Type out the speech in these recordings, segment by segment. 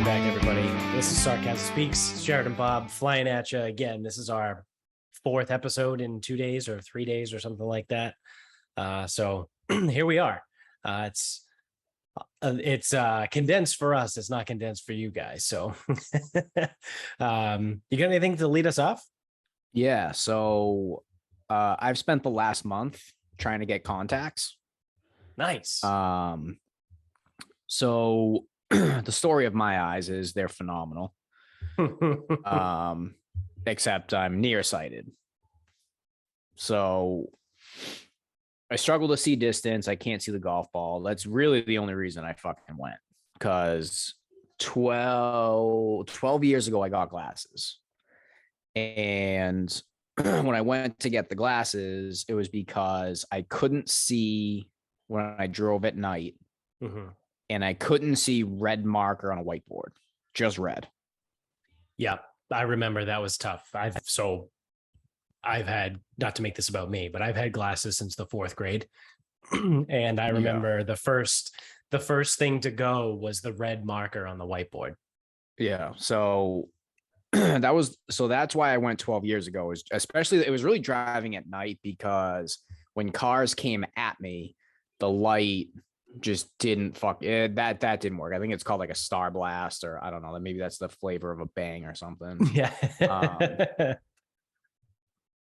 back, everybody. This is Sarcasm Speaks. Jared and Bob flying at you again. This is our fourth episode in 2 days or 3 days or something like that. So here we are. It's condensed for us. It's not condensed for you guys. So you got anything to lead us off? Yeah. So I've spent the last month trying to get contacts. Nice. So the story of my eyes is they're phenomenal. Except I'm nearsighted. So I struggle to see distance. I can't see the golf ball. That's really the only reason I fucking went. Because 12 years ago, I got glasses. And when I went to get the glasses, it was because I couldn't see when I drove at night. Mm-hmm. And I couldn't see red marker on a whiteboard, just red. Yeah, I remember that was tough. I've had, not to make this about me, but I've had glasses since the fourth grade. And I remember the first thing to go was the red marker on the whiteboard. Yeah. So that's why I went 12 years ago, is especially it was really driving at night, because when cars came at me, the light just didn't that didn't work. I think it's called like a star blast, or I don't know, maybe that's the flavor of a bang or something. Yeah.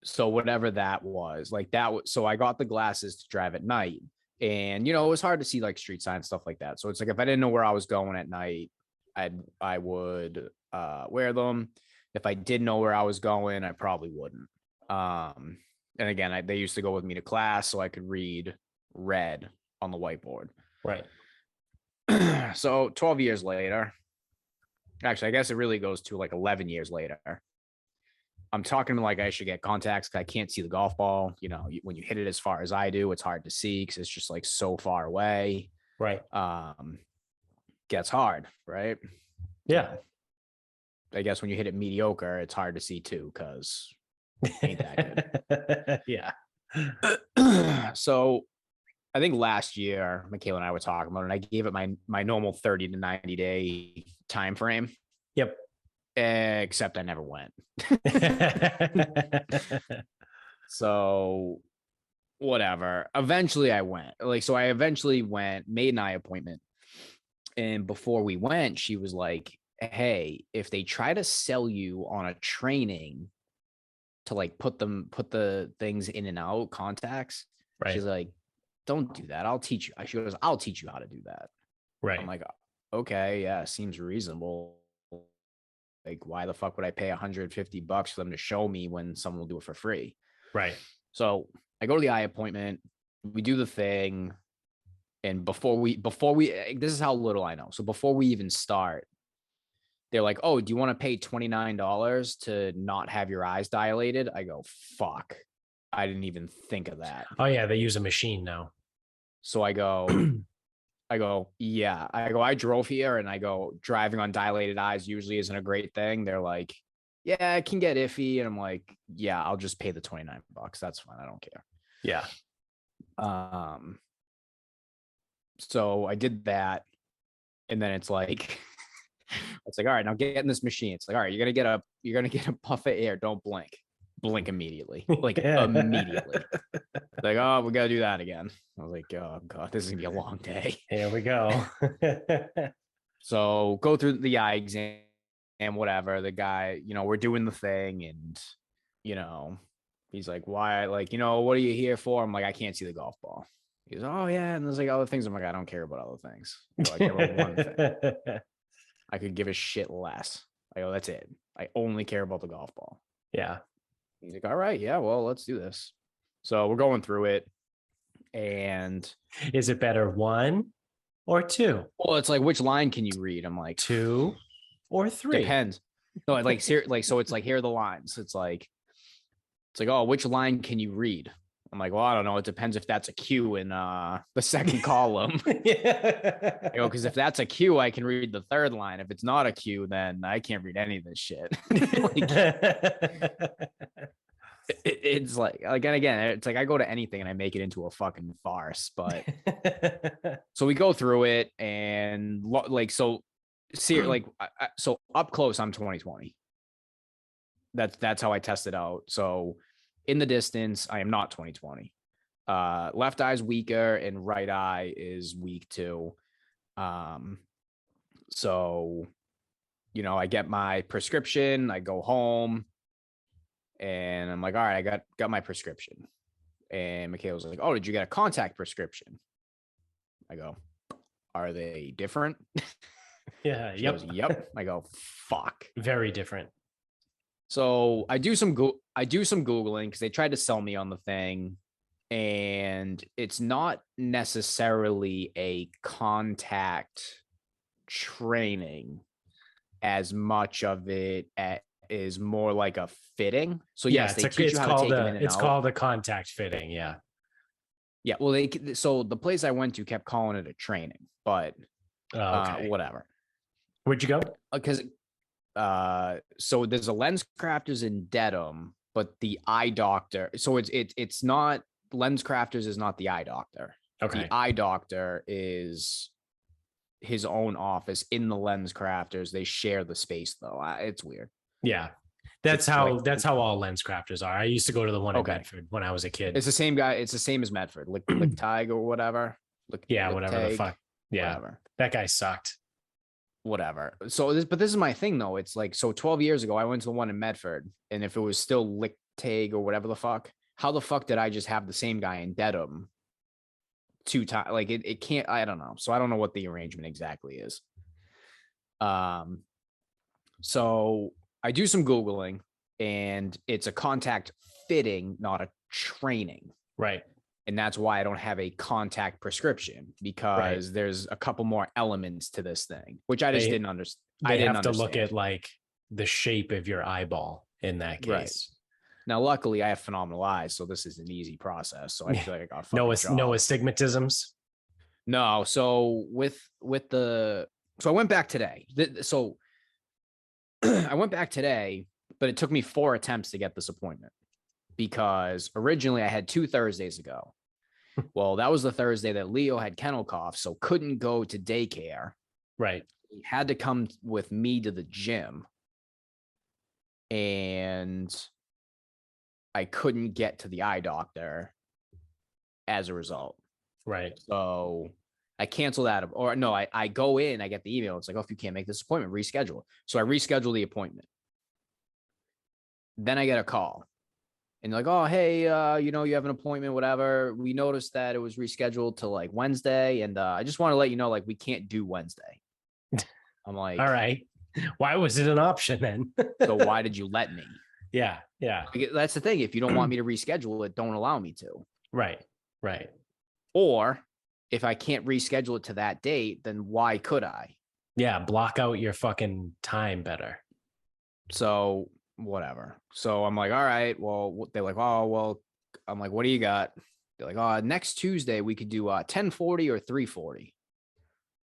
So whatever that was, like so I got the glasses to drive at night, and it was hard to see like street signs, stuff like that. So it's like if I didn't know where I was going at night, I would wear them. If I didn't know where I was going, I probably wouldn't. And again, they used to go with me to class so I could read red on the whiteboard. Right. So 12 years later, actually, I guess it really goes to like 11 years later, I'm talking like I should get contacts because I can't see the golf ball. When you hit it as far as I do, it's hard to see because it's just like so far away. Right. Gets hard, right? Yeah. I guess when you hit it mediocre, it's hard to see too, because it ain't that good. Yeah. So I think last year, Michaela and I were talking about it, and I gave it my normal 30 to 90 day time frame. Yep. Except I never went. So whatever. Eventually I went. So I eventually went, made an eye appointment. And before we went, she was like, hey, if they try to sell you on a training to like put the things in and out, contacts, right. She's like, don't do that. I'll teach you. She goes, I'll teach you how to do that. Right. I'm like, okay, yeah, seems reasonable. Like, why the fuck would I pay $150 for them to show me when someone will do it for free? Right. So I go to the eye appointment, we do the thing. And before we, this is how little I know. So before we even start, they're like, oh, do you want to pay $29 to not have your eyes dilated? I go, fuck. I didn't even think of that. Oh yeah. They use a machine now. So I go, yeah. I drove here, and I go, driving on dilated eyes usually isn't a great thing. They're like, yeah, it can get iffy. And I'm like, yeah, I'll just pay the $29. That's fine. I don't care. Yeah. So I did that. And then it's like, all right, now get in this machine. It's like, all right, you're going to get a puff of air. Don't blink immediately. Like immediately. Like, oh, we got to do that again. I was like, oh God, this is gonna be a long day. Here we go. So go through the eye exam and whatever. The guy, we're doing the thing, and he's like, why? Like, what are you here for? I'm like, I can't see the golf ball. He goes, oh yeah, and there's like other things. I'm like, I don't care about other things. I care about one thing. I could give a shit less. I go, that's it. I only care about the golf ball. Yeah. He's like, all right, yeah, well, let's do this. So we're going through it. And is it better 1 or 2? Well, it's like, which line can you read? I'm like, 2 or 3. Depends. No, like so it's like, here are the lines. It's like, oh, which line can you read? I'm like, well, I don't know. It depends if that's a Q in the second column. Because if that's a Q, I can read the third line. If it's not a Q, then I can't read any of this shit. It's like, and again, it's like I go to anything and I make it into a fucking farce. But so we go through it, and like, so See, like, so up close, I'm 20/20. That's how I tested out. So in the distance, I am not 20/20. Left eye's weaker and right eye is weak too. Um, so I get my prescription, I go home, and I'm like, all right, I got my prescription. And Michaela was like, oh, did you get a contact prescription? I go, are they different? Yeah. She Yep. goes, yep. I go, fuck. Very different. So I do some Googling because they tried to sell me on the thing. And it's not necessarily a contact training as much of it is more like a fitting. So Yeah, yes, they teach you how to take them in and it's out. called a contact fitting. Yeah. Yeah, well, so the place I went to kept calling it a training, but Okay. whatever. Where'd you go? Because so there's a lens crafters in Dedham, but the eye doctor. So it's not Lens Crafters is not the eye doctor. Okay. The eye doctor is his own office in the Lens Crafters. They share the space though. It's weird. Yeah. That's how all lens crafters are. I used to go to the one in Medford when I was a kid. It's the same guy. It's the same as Medford. Lick Tig or whatever. Whatever the fuck. Yeah. Whatever. That guy sucked. Whatever. So this is my thing though. It's like, so 12 years ago, I went to the one in Medford, and if it was still Lick Tig or whatever the fuck, how the fuck did I just have the same guy in Dedham 2 times? Like it can't, I don't know. So I don't know what the arrangement exactly is. So I do some Googling, and it's a contact fitting, not a training. Right. And that's why I don't have a contact prescription, because there's a couple more elements to this thing, which I just didn't understand. I didn't have to look at like the shape of your eyeball in that case. Right. Now, luckily, I have phenomenal eyes, so this is an easy process. So I feel like I got no astigmatisms. No. So so I went back today. So I went back today, but it took me 4 attempts to get this appointment, because originally I had 2 Thursdays ago. Well, that was the Thursday that Leo had kennel cough, so couldn't go to daycare. Right. He had to come with me to the gym, and I couldn't get to the eye doctor as a result. Right. So I cancel that. Or no, I go in, I get the email. It's like, oh, if you can't make this appointment, reschedule. So I reschedule the appointment. Then I get a call. And like, oh, hey, you have an appointment, whatever. We noticed that it was rescheduled to like Wednesday. And I just want to let you know, like, we can't do Wednesday. I'm like, all right. Why was it an option then? So why did you let me? Yeah. That's the thing. If you don't want me to reschedule it, don't allow me to. Right. Or if I can't reschedule it to that date, then why could I? Yeah, block out your fucking time better. So whatever. So I'm like, all right, well, they're like, oh, well, I'm like, what do you got? They're like, oh, next Tuesday we could do 10:40 or 3:40.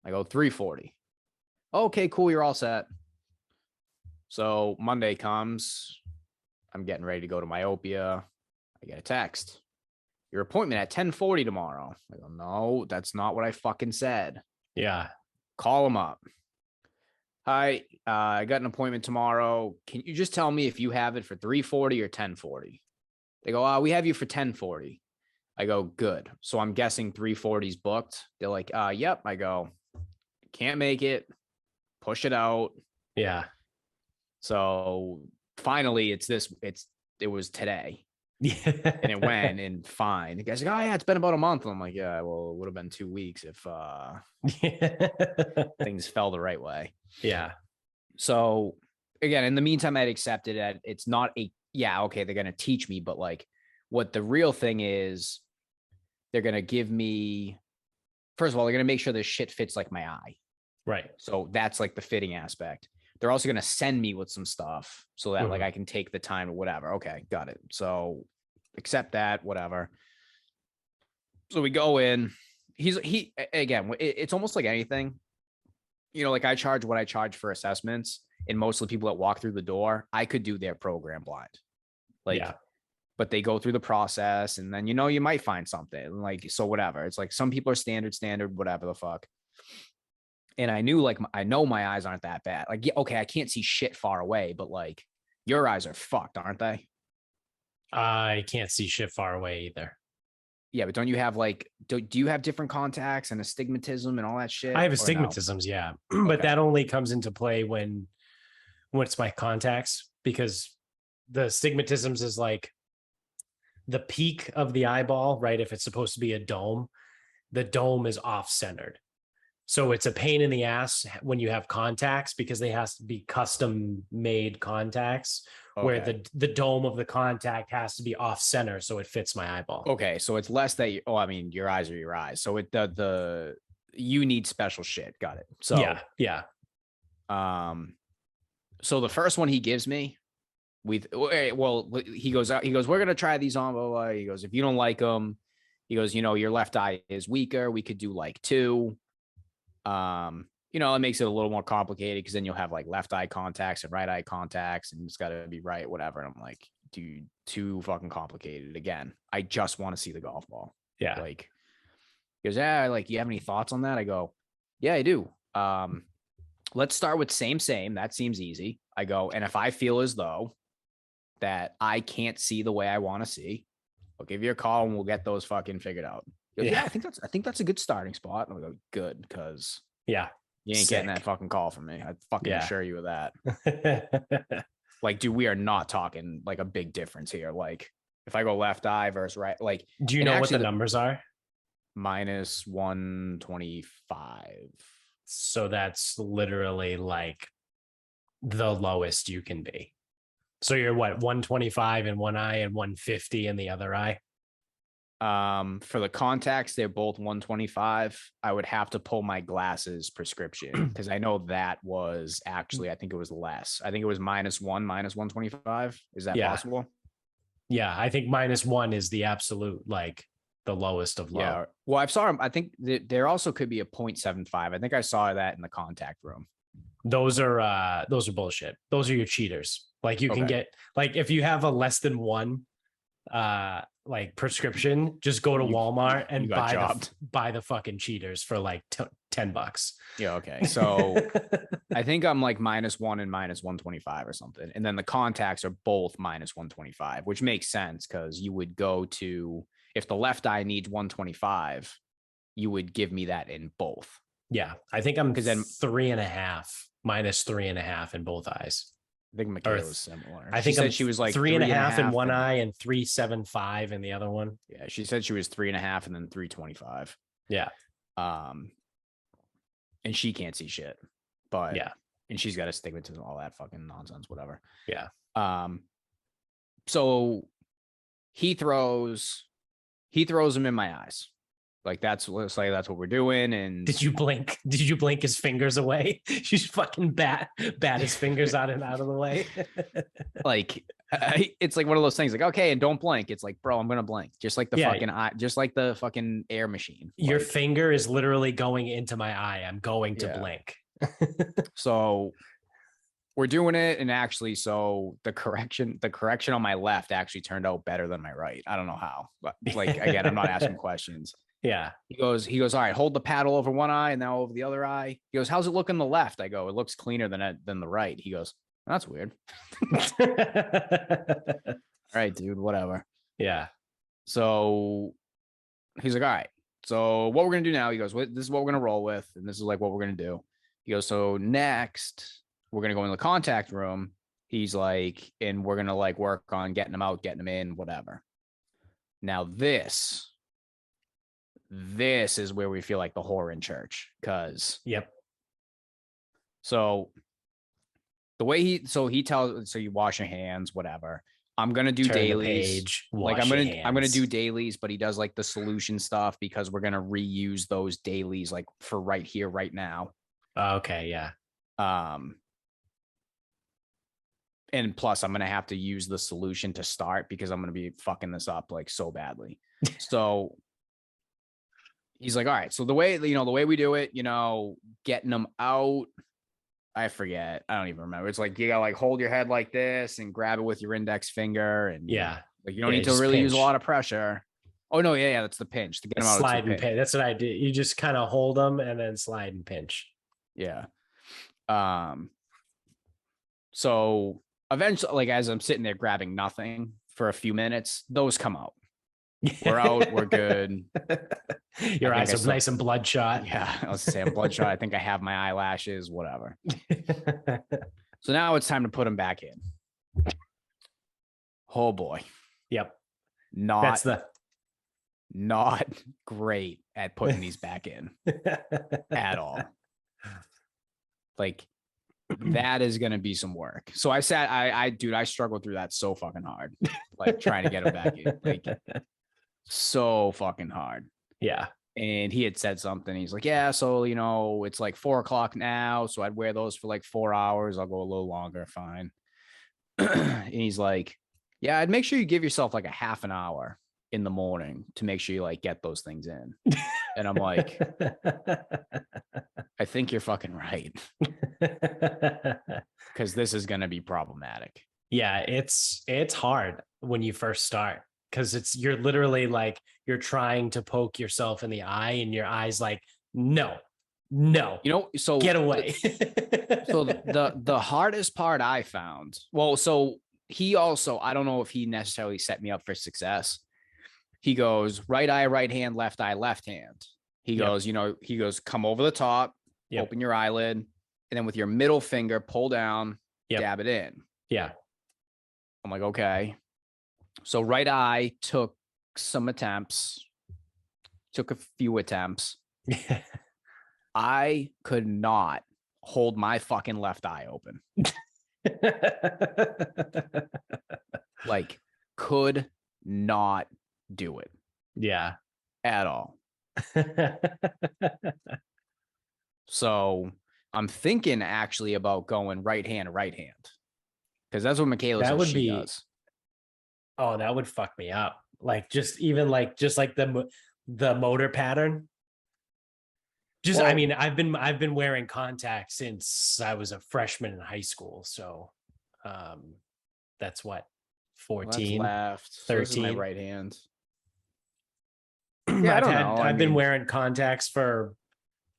I go 3:40. Okay, cool. You're all set. So Monday comes. I'm getting ready to go to myopia. I get a text. Your appointment at 10:40 tomorrow. I go, no, that's not what I fucking said. Yeah. Call them up. Hi, I got an appointment tomorrow. Can you just tell me if you have it for 3:40 or 10:40? They go, we have you for 10:40. I go, good. So I'm guessing 3:40's booked. They're like, yep. I go, can't make it. Push it out. Yeah. So finally, it was today. Yeah. And it went and fine. The guy's like, oh yeah, it's been about a month. And I'm like, yeah, well, it would have been 2 weeks if things fell the right way. Yeah. So again, in the meantime, I'd accepted it. It's not okay, they're gonna teach me, but like what the real thing is, they're gonna give me, first of all, they're gonna make sure this shit fits like my eye. Right. So that's like the fitting aspect. They're also going to send me with some stuff so that like I can take the time or whatever. Okay, got it. So accept that, whatever. So we go in. It's almost like anything. Like I charge what I charge for assessments, and most of the people that walk through the door, I could do their program blind. But they go through the process, and then you might find something like, so whatever. It's like some people are standard, whatever the fuck. And I knew like I know my eyes aren't that bad. Like, yeah, okay, I can't see shit far away, but like your eyes are fucked, aren't they? I can't see shit far away either. Yeah, but don't you have like do you have different contacts and astigmatism and all that I shit? have Or no? astigmatisms, yeah, but Okay. that only comes into play when it's my contacts, because the astigmatisms is like the peak of the eyeball, right? If it's supposed to be a dome, the dome is off centered. So it's a pain in the ass when you have contacts, because they has to be custom made contacts where Okay. the dome of the contact has to be off center so it fits my eyeball. Okay. So it's less that you, oh, I mean, your eyes are your eyes. So it the you need special shit. Got it. So Yeah. um so the first one he gives me, well, he goes out, he goes, we're gonna try these on, blah, blah. He goes, if you don't like them, he goes, your left eye is weaker. We could do like two. It makes it a little more complicated because then you'll have like left eye contacts and right eye contacts, and it's got to be right, whatever. And I'm like, dude, too fucking complicated. Again, I just want to see the golf ball. Yeah. Like, he goes, yeah, like, you have any thoughts on that? I go, yeah, I do. Let's start with same. That seems easy. I go, and if I feel as though that I can't see the way I want to see, I'll give you a call and we'll get those fucking figured out. He goes, yeah, I think that's a good starting spot. And I go, good, because Yeah. you ain't getting that fucking call from me. I fucking assure you of that. Like, dude, we are not talking like a big difference here. Like, if I go left eye versus right, like, do you know what the numbers are? Minus 125. So that's literally like the lowest you can be. So you're what, 125 in one eye and 150 in the other eye? For the contacts, they're both 125. I would have to pull my glasses prescription because I know that was actually, I think it was less. I think it was minus 125. Is that possible? Yeah, I think -1 is the absolute, like, the lowest of low. Yeah. Well, I've saw them. I think there also could be a 0.75. I think I saw that in the contact room. Those are bullshit. Those are your cheaters. Like, you can get, like, if you have a less than one like prescription, just go to Walmart and buy the fucking cheaters for like $10. Yeah. Okay. So I think I'm like -1 and minus 125 or something. And then the contacts are both minus 125, which makes sense because you would go to, if the left eye needs 125, you would give me that in both. Yeah. I think I'm -3.5, -3.5 in both eyes. I think Michaela was similar. I think she was like 3.5 in one eye and 3.75 in the other one. Yeah, she said she was 3.5 and then 3.25. Yeah. And she can't see shit. But yeah, and she's got astigmatism, all that fucking nonsense, whatever. Yeah. So he throws them in my eyes. Like, let's say that's what we're doing. And did you blink? Did you blink his fingers away? She's fucking bat his fingers out of the way. Like, it's like one of those things. Like, okay, and don't blink. It's like, bro, I'm gonna blink. Just like the fucking eye, just like the fucking air machine. Your finger is literally going into my eye. I'm going to blink. So we're doing it, and actually, so the correction on my left actually turned out better than my right. I don't know how, but like, again, I'm not asking questions. Yeah. He goes, all right, hold the paddle over one eye and now over the other eye. He goes, how's it look in the left? I go, it looks cleaner than the right. He goes, that's weird. All right, dude, whatever. Yeah. So he's like, all right, so what we're going to do now, he goes, this is what we're going to roll with. And this is like what we're going to do. He goes, so next we're going to go in the contact room. He's like, and we're going to like work on getting them out, getting them in, whatever. Now this is where we feel like the whore in church. So the way he tells, so you wash your hands, whatever. I'm going to do dailies. Like, I'm going to do dailies, but he does like the solution stuff because we're going to reuse those dailies like for right here, right now. Okay. Yeah. And plus I'm going to have to use the solution to start because I'm going to be fucking this up like so badly. So he's like, all right, so the way we do it, getting them out, I forget. I don't even remember. It's like, you gotta like hold your head like this and grab it with your index finger. And like, you don't need to really use a lot of pressure. Oh no. Yeah. That's the pinch to get them out. Slide and pinch. That's what I do. You just kind of hold them and then slide and pinch. Yeah. So eventually, like as I'm sitting there grabbing nothing for a few minutes, those come out. We're out. We're good. Your eyes are nice and bloodshot. Yeah, I was saying bloodshot. I think I have my eyelashes, whatever. So now it's time to put them back in. Oh boy. Yep. Not great at putting these back in at all. Like that is going to be some work. So I struggled through that so fucking hard, like trying to get them back in, like so fucking hard. Yeah. And he had said something. He's like, yeah, so, it's like 4:00 now. So I'd wear those for like 4 hours. I'll go a little longer. Fine. And he's like, yeah, I'd make sure you give yourself like a half an hour in the morning to make sure you like get those things in. And I'm like, I think you're fucking right. Because this is going to be problematic. Yeah, it's hard when you first start. Because you're literally like you're trying to poke yourself in the eye and your eye's like, no, so get away. So the hardest part I found, so he also, I don't know if he necessarily set me up for success. He goes, right eye, right hand, left eye, left hand. He goes, come over the top, open your eyelid, and then with your middle finger, pull down, dab it in. Yeah. I'm like, okay. So right eye took a few attempts. I could not hold my fucking left eye open. Like, could not do it. Yeah. At all. So I'm thinking actually about going right hand. Because that's what Michaela says she does. Oh, that would fuck me up. Like just like the motor pattern. I mean, I've been wearing contacts since I was a freshman in high school. So that's what, 14, left, 13. So my right hand. Yeah, I've been wearing contacts for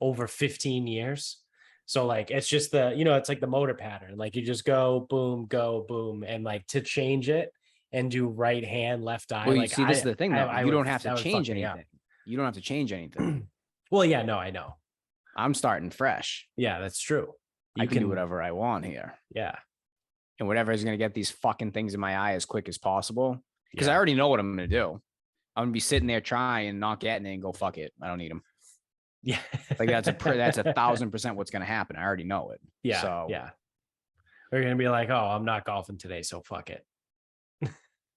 over 15 years. So like, it's just it's like the motor pattern. Like you just go boom, and like to change it and do right hand, left eye. Well, like, see, this is the thing though. You don't have to change anything. You don't have to change anything. Well, yeah, no, I know. I'm starting fresh. Yeah, that's true. I can do whatever I want here. Yeah. And whatever is going to get these fucking things in my eye as quick as possible. Because I already know what I'm going to do. I'm going to be sitting there trying and not getting it and go, fuck it. I don't need them. Yeah. Like that's 1,000% what's going to happen. I already know it. Yeah. So yeah. We're going to be like, oh, I'm not golfing today, so fuck it.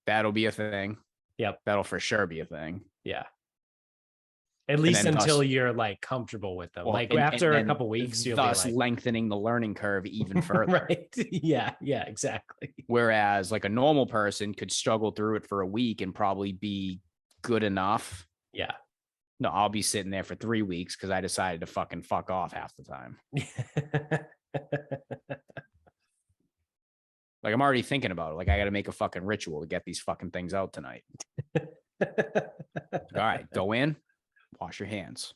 That'll be a thing. Yep. That'll for sure be a thing. Yeah. At least until you're like comfortable with them. Like after a couple weeks, you'll thus be like, lengthening the learning curve even further. Right. Yeah. Yeah, exactly. Whereas like a normal person could struggle through it for a week and probably be good enough. Yeah. No, I'll be sitting there for 3 weeks because I decided to fucking fuck off half the time. Like I'm already thinking about it. Like I got to make a fucking ritual to get these fucking things out tonight. All right, go in, wash your hands.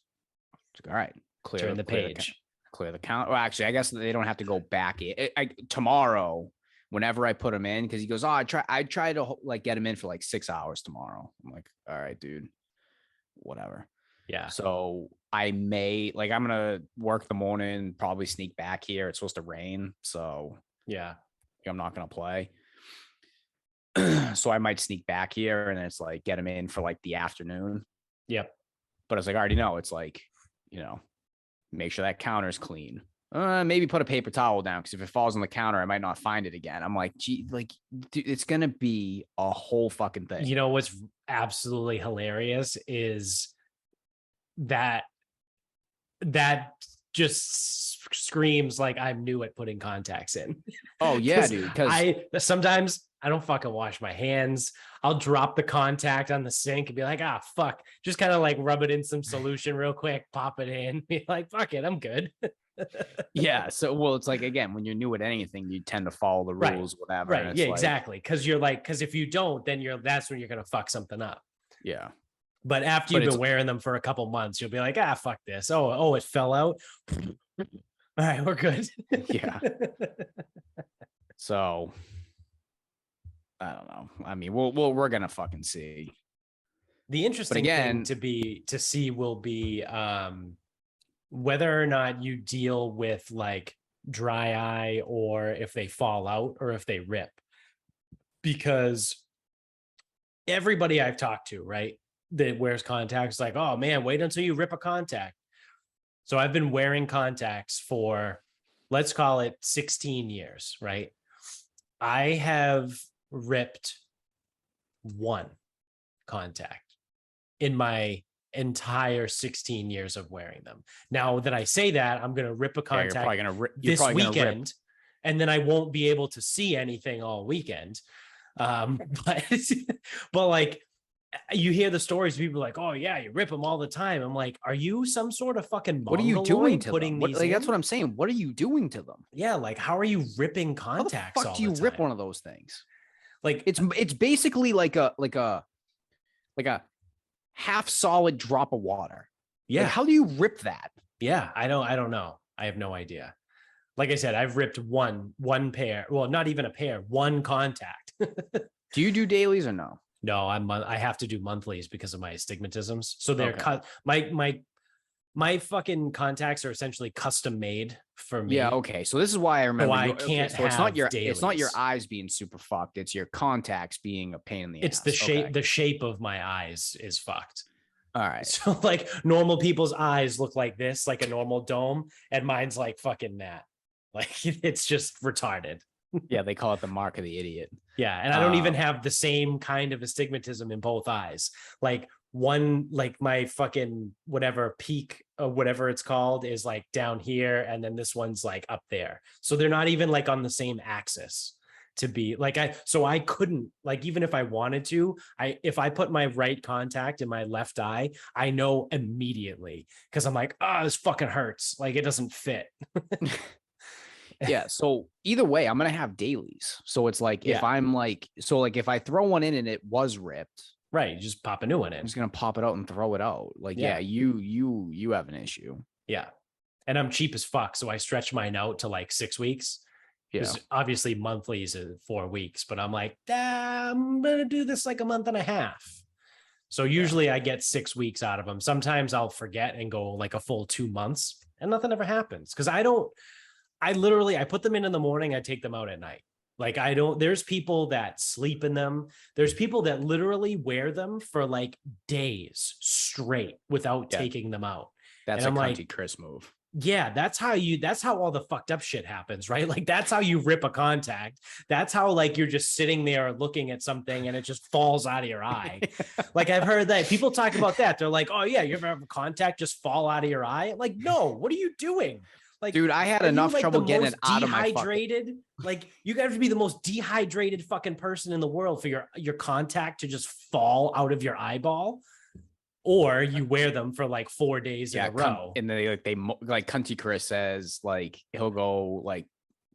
All right, turn the page, clear the count. Well, actually, I guess they don't have to go back in. Tomorrow, whenever I put them in, because he goes, oh, I try to like get him in for like 6 hours tomorrow. I'm like, all right, dude, whatever. Yeah. So I may I'm gonna work the morning, probably sneak back here. It's supposed to rain, so yeah. I'm not going to play. So I might sneak back here and then it's like, get him in for like the afternoon. Yep. But it's like, I already know it's like, make sure that counter's clean. Maybe put a paper towel down. Cause if it falls on the counter, I might not find it again. I'm like, gee, like, dude, it's going to be a whole fucking thing. You know, what's absolutely hilarious is that just screams like I'm new at putting contacts in. Oh yeah, dude. Because sometimes I don't fucking wash my hands. I'll drop the contact on the sink and be like, fuck. Just kind of like rub it in some solution real quick, pop it in, be like, fuck it, I'm good. Yeah. So it's like, again, when you're new at anything, you tend to follow the rules, whatever. Right. Yeah, exactly. Because if you don't, then that's when you're gonna fuck something up. Yeah. But after you've been wearing them for a couple months, you'll be like, fuck this. Oh, it fell out. All right, we're good. Yeah. So I don't know. I mean, we're gonna fucking see. The interesting again, thing to see will be whether or not you deal with like dry eye or if they fall out or if they rip. Because everybody I've talked to, right, that wears contacts, like, oh man, wait until you rip a contact. So I've been wearing contacts for, let's call it 16 years, right? I have ripped one contact in my entire 16 years of wearing them. Now that I say that, I'm going to rip a contact this weekend, and then I won't be able to see anything all weekend. But like, you hear the stories, people are like, oh yeah, you rip them all the time. I'm like, are you some sort of fucking what are you doing to putting them? these Like, that's what I'm saying. What are you doing to them? Yeah, like how are you ripping contacts? How the fuck do you rip one of those things? Like it's basically like a half solid drop of water. Yeah. Like, how do you rip that? Yeah, I don't know. I have no idea. Like I said, I've ripped one pair. Well, not even a pair, one contact. Do you do dailies or no? No, I have to do monthlies because of my astigmatisms. So they're cut. My fucking contacts are essentially custom made for me. Yeah, okay. So this is why I remember. So I can't. So it's not your eyes being super fucked. It's your contacts being a pain in the ass. It's the shape. Okay. The shape of my eyes is fucked. All right. So like normal people's eyes look like this, like a normal dome, and mine's like fucking that. Like it's just retarded. Yeah, they call it the mark of the idiot. Yeah, and I don't even have the same kind of astigmatism in both eyes. Like one, like my fucking whatever peak or whatever it's called is like down here, and then this one's like up there. So they're not even like on the same axis to be like I couldn't, like, even if I wanted to, if I put my right contact in my left eye, I know immediately because I'm like, oh, this fucking hurts. Like it doesn't fit. Yeah. So either way, I'm going to have dailies. So it's like, if I'm like, so like if I throw one in and it was ripped, right, you just pop a new one in. I'm just going to pop it out and throw it out. Like, you have an issue. Yeah. And I'm cheap as fuck. So I stretch mine out to like 6 weeks. Yeah. Obviously monthlies is 4 weeks, but I'm like, I'm going to do this like a month and a half. So usually I get 6 weeks out of them. Sometimes I'll forget and go like a full 2 months and nothing ever happens. Cause I put them in the morning. I take them out at night. Like there's people that sleep in them. There's people that literally wear them for like days straight without taking them out. That's a cunty Chris move. Yeah, that's how all the fucked up shit happens, right? Like that's how you rip a contact. That's how like you're just sitting there looking at something and it just falls out of your eye. Like I've heard that people talk about that. They're like, oh yeah, you ever have a contact just fall out of your eye? Like, no, what are you doing? Like, dude, I had enough trouble getting it out of my dehydrated. Like, you got to be the most dehydrated fucking person in the world for your contact to just fall out of your eyeball, or you wear them for like 4 days in a row. And they like Cunty Chris says, like he'll go like,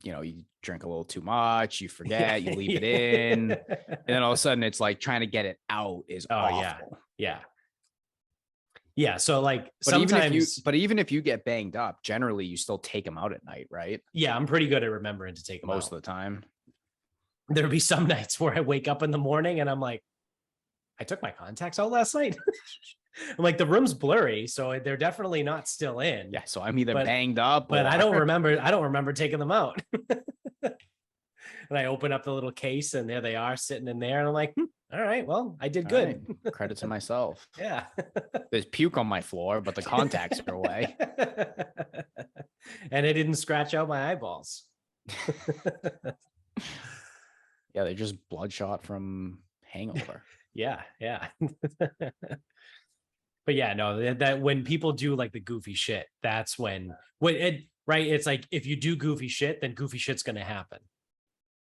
you drink a little too much, you forget, you leave it in, and then all of a sudden it's like trying to get it out is awful. Yeah. So like even if you get banged up, generally you still take them out at night, right? Yeah, I'm pretty good at remembering to take them most of the time. There'll be some nights where I wake up in the morning and I'm like, I took my contacts out last night. I'm like, the room's blurry, so they're definitely not still in. Yeah, so I'm either banged up, but I don't remember taking them out. And I open up the little case and there they are sitting in there. And I'm like, all right, well, I did good. Right. Credit to myself. Yeah. There's puke on my floor, but the contacts are away. And it didn't scratch out my eyeballs. Yeah, they're just bloodshot from hangover. Yeah. But yeah, no, that when people do like the goofy shit, that's when it's like, if you do goofy shit, then goofy shit's going to happen.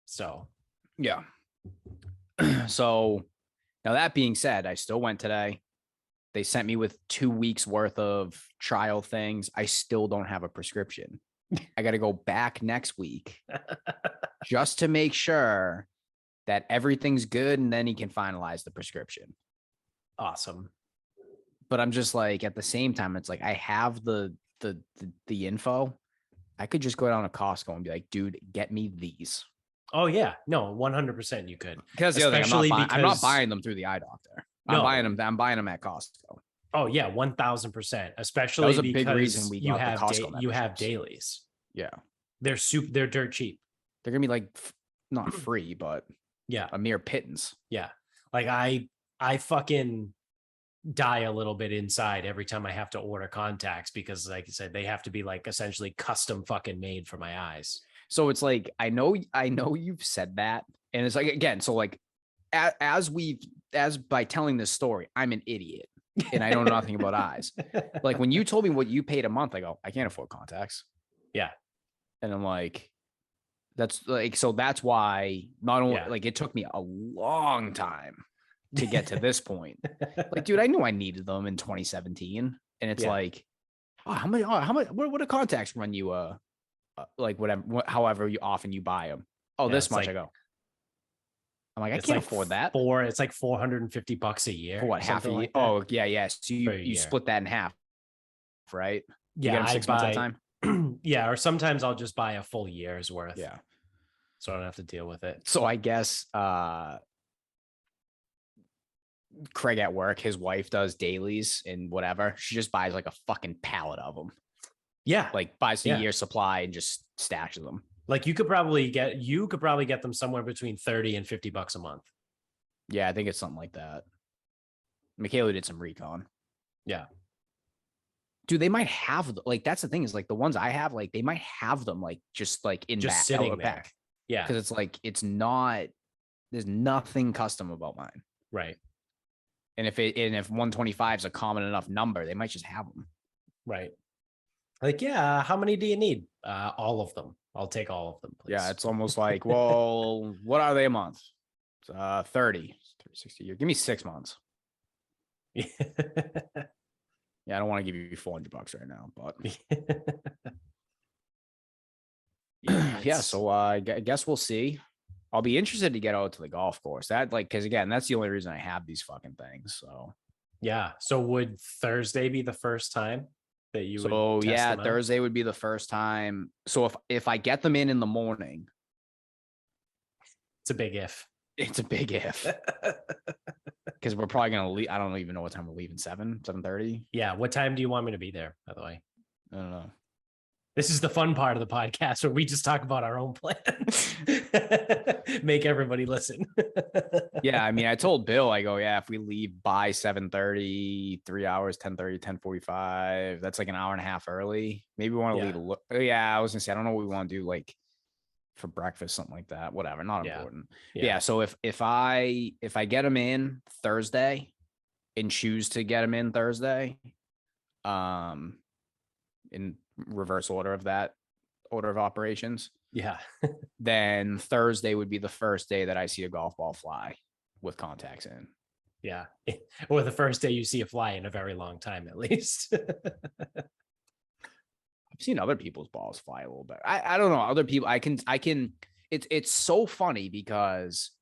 So, yeah. So now that being said, I still went today. They sent me with 2 weeks worth of trial things. I still don't have a prescription. I got to go back next week just to make sure that everything's good. And then he can finalize the prescription. Awesome. But I'm just like, at the same time, it's like, I have the info. I could just go down to Costco and be like, dude, get me these. Oh yeah, no, 100% you could. Because the other thing, Especially I'm not because buying them through the eye doctor. I'm no, buying them at Costco. oh yeah, 1000%. That Especially was a big reason because we you got the have Costco you have memberships. dailies. Yeah. They're dirt cheap. They're gonna be like not free, but Yeah. a mere pittance. Yeah. Like I fucking die a little bit inside every time I have to order contacts because like I said, they have to be like essentially custom fucking made for my eyes. So it's like I know you've said that, and it's like again, so like as by telling this story, I'm an idiot and I know nothing about eyes. Like when you told me what you paid a month, I go, I can't afford contacts. Yeah. And I'm like, that's like, so that's why not only like it took me a long time to get to this point. Like, dude, I knew I needed them in 2017. And it's like, oh, how much, what do contacts run you, like whatever, however often you buy them? Oh, this much. Like, I go, I'm like, I can't afford that. It's like $450 a year. For what, half a year? Like oh, yeah, yeah. So you split that in half, right? You Yeah, get them 6 months at a time. Yeah, or sometimes I'll just buy a full year's worth. Yeah. So I don't have to deal with it. So I guess Craig at work, his wife does dailies and whatever. She just buys like a fucking pallet of them. Yeah. Like buys a year's supply and just stashes them. Like you could probably get them somewhere between 30 and $50 a month. Yeah, I think it's something like that. Michaela did some recon. Yeah. Dude, they might have like that's the thing is like the ones I have, like they might have them like just like in just back, sitting there. Back. Yeah. Because it's like there's nothing custom about mine. Right. And if 125 is a common enough number, they might just have them. Right. Like, yeah, how many do you need? All of them. I'll take all of them, please. Yeah, it's almost like, well, what are they a month? 30, 360 a year. Give me 6 months. Yeah, I don't want to give you $400 right now, but yeah. So I guess we'll see. I'll be interested to get out to the golf course. That like, because again, that's the only reason I have these fucking things. So yeah. So would Thursday be the first time that you? So would yeah, Thursday would be the first time. So if I get them in the morning, it's a big if. It's a big if. Because we're probably gonna leave. I don't even know what time we're leaving. 7:30. Yeah. What time do you want me to be there? By the way, I don't know. This is the fun part of the podcast where we just talk about our own plans. Make everybody listen. Yeah, I mean, I told Bill, I go, yeah, if we leave by 7:30, 3 hours, 10:30, 10:45, that's like an hour and a half early. Maybe we want to leave. Yeah, I was gonna say, I don't know what we want to do, like for breakfast, something like that. Whatever, not important. Yeah. So if I get them in Thursday and choose to get them in Thursday, in reverse order of that order of operations. Yeah. Then Thursday would be the first day that I see a golf ball fly with contacts in. Yeah. Or the first day you see a fly in a very long time, at least. I've seen other people's balls fly a little bit. I don't know. Other people, I can, it's so funny because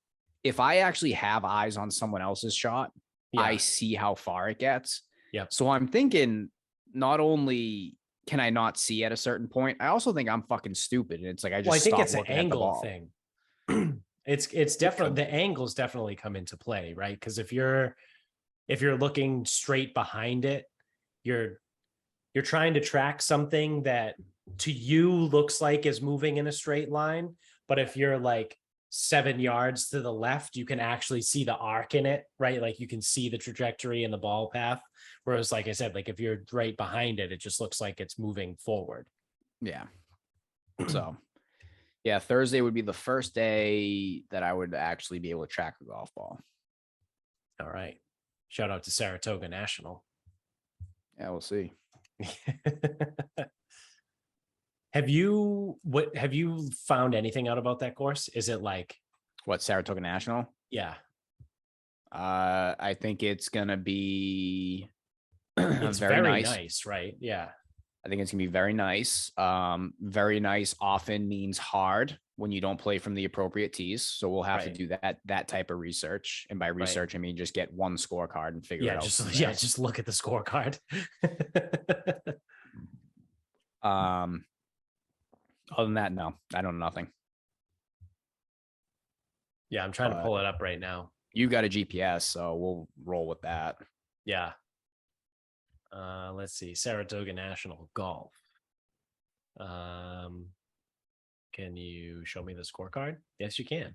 if I actually have eyes on someone else's shot, I see how far it gets. Yeah. So I'm thinking not only can I not see at a certain point, I also think I'm fucking stupid. And it's like, I think it's an angle thing. It's definitely, the angles definitely come into play, right? Because if you're looking straight behind it, you're trying to track something that to you looks like is moving in a straight line. But if you're like 7 yards to the left, you can actually see the arc in it, right? Like you can see the trajectory and the ball path. Whereas, like I said, like if you're right behind it, it just looks like it's moving forward. Yeah. So yeah, Thursday would be the first day that I would actually be able to track a golf ball. All right. Shout out to Saratoga National. Yeah, we'll see. Have you found anything out about that course? Is it like what, Saratoga National? Yeah. I think it's gonna be it's very nice, right? Yeah. I think it's gonna be very nice. Very nice often means hard when you don't play from the appropriate tees. So we'll have to do that type of research. And by research, I mean just get one scorecard and figure it out. Just look at the scorecard. Other than that, no, I don't know nothing. Yeah, I'm trying to pull it up right now. You got a GPS, so we'll roll with that. Yeah. Let's see. Saratoga National Golf. Can you show me the scorecard? Yes, you can.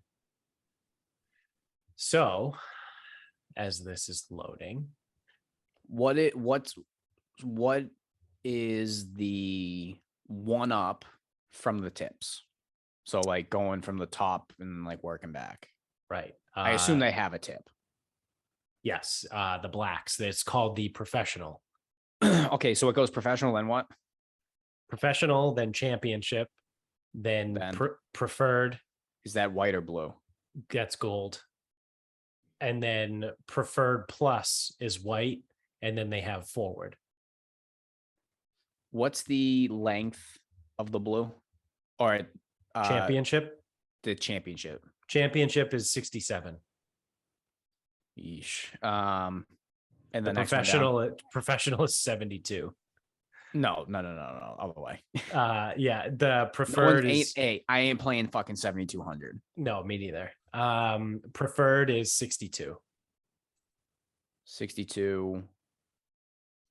So, as this is loading, what is the one up from the tips? So like going from the top and like working back. right? I assume they have a tip. Yes, the blacks. It's called the professional. Okay, so it goes professional, then what? Professional, then championship, then preferred. Is that white or blue? That's gold. And then preferred plus is white, and then they have forward. What's the length of the blue? Or championship? The championship. Championship is 67. Yeesh. And the next professional is 72. No. Other way. Yeah, the preferred is I ain't playing fucking 7,200. No, me neither. Preferred is 62. 62.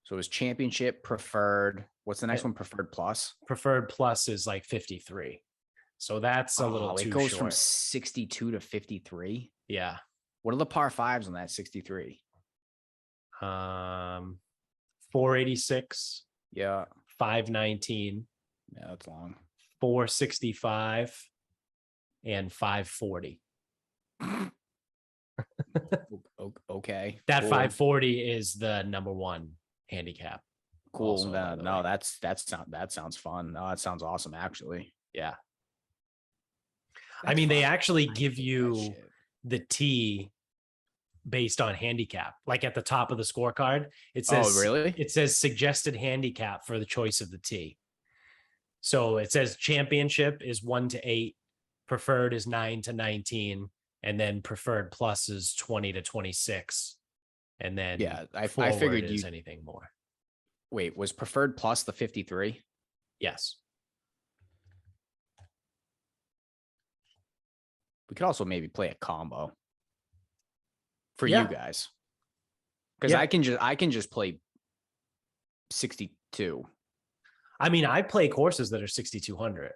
So it's championship, preferred. What's the next one? Preferred plus. Preferred plus is like 53. So that's a little too short. It goes short. from 62 to 53. Yeah. What are the par fives on that 63? 486. Yeah. 519. Yeah, that's long. 465 and 540. Okay. That cool. 540 is the number one handicap. Cool. Also, no, that sounds fun. No, that sounds awesome, actually. Yeah. I mean, they actually give you the tee based on handicap. Like at the top of the scorecard, it says, oh, really? It says suggested handicap for the choice of the tee. So it says championship is 1 to 8, preferred is 9 to 19, and then preferred plus is 20 to 26. And then I figured is anything more. Wait, was preferred plus the 53? Yes. We could also maybe play a combo for you guys. Because I can just play 62. I mean, I play courses that are 6,200.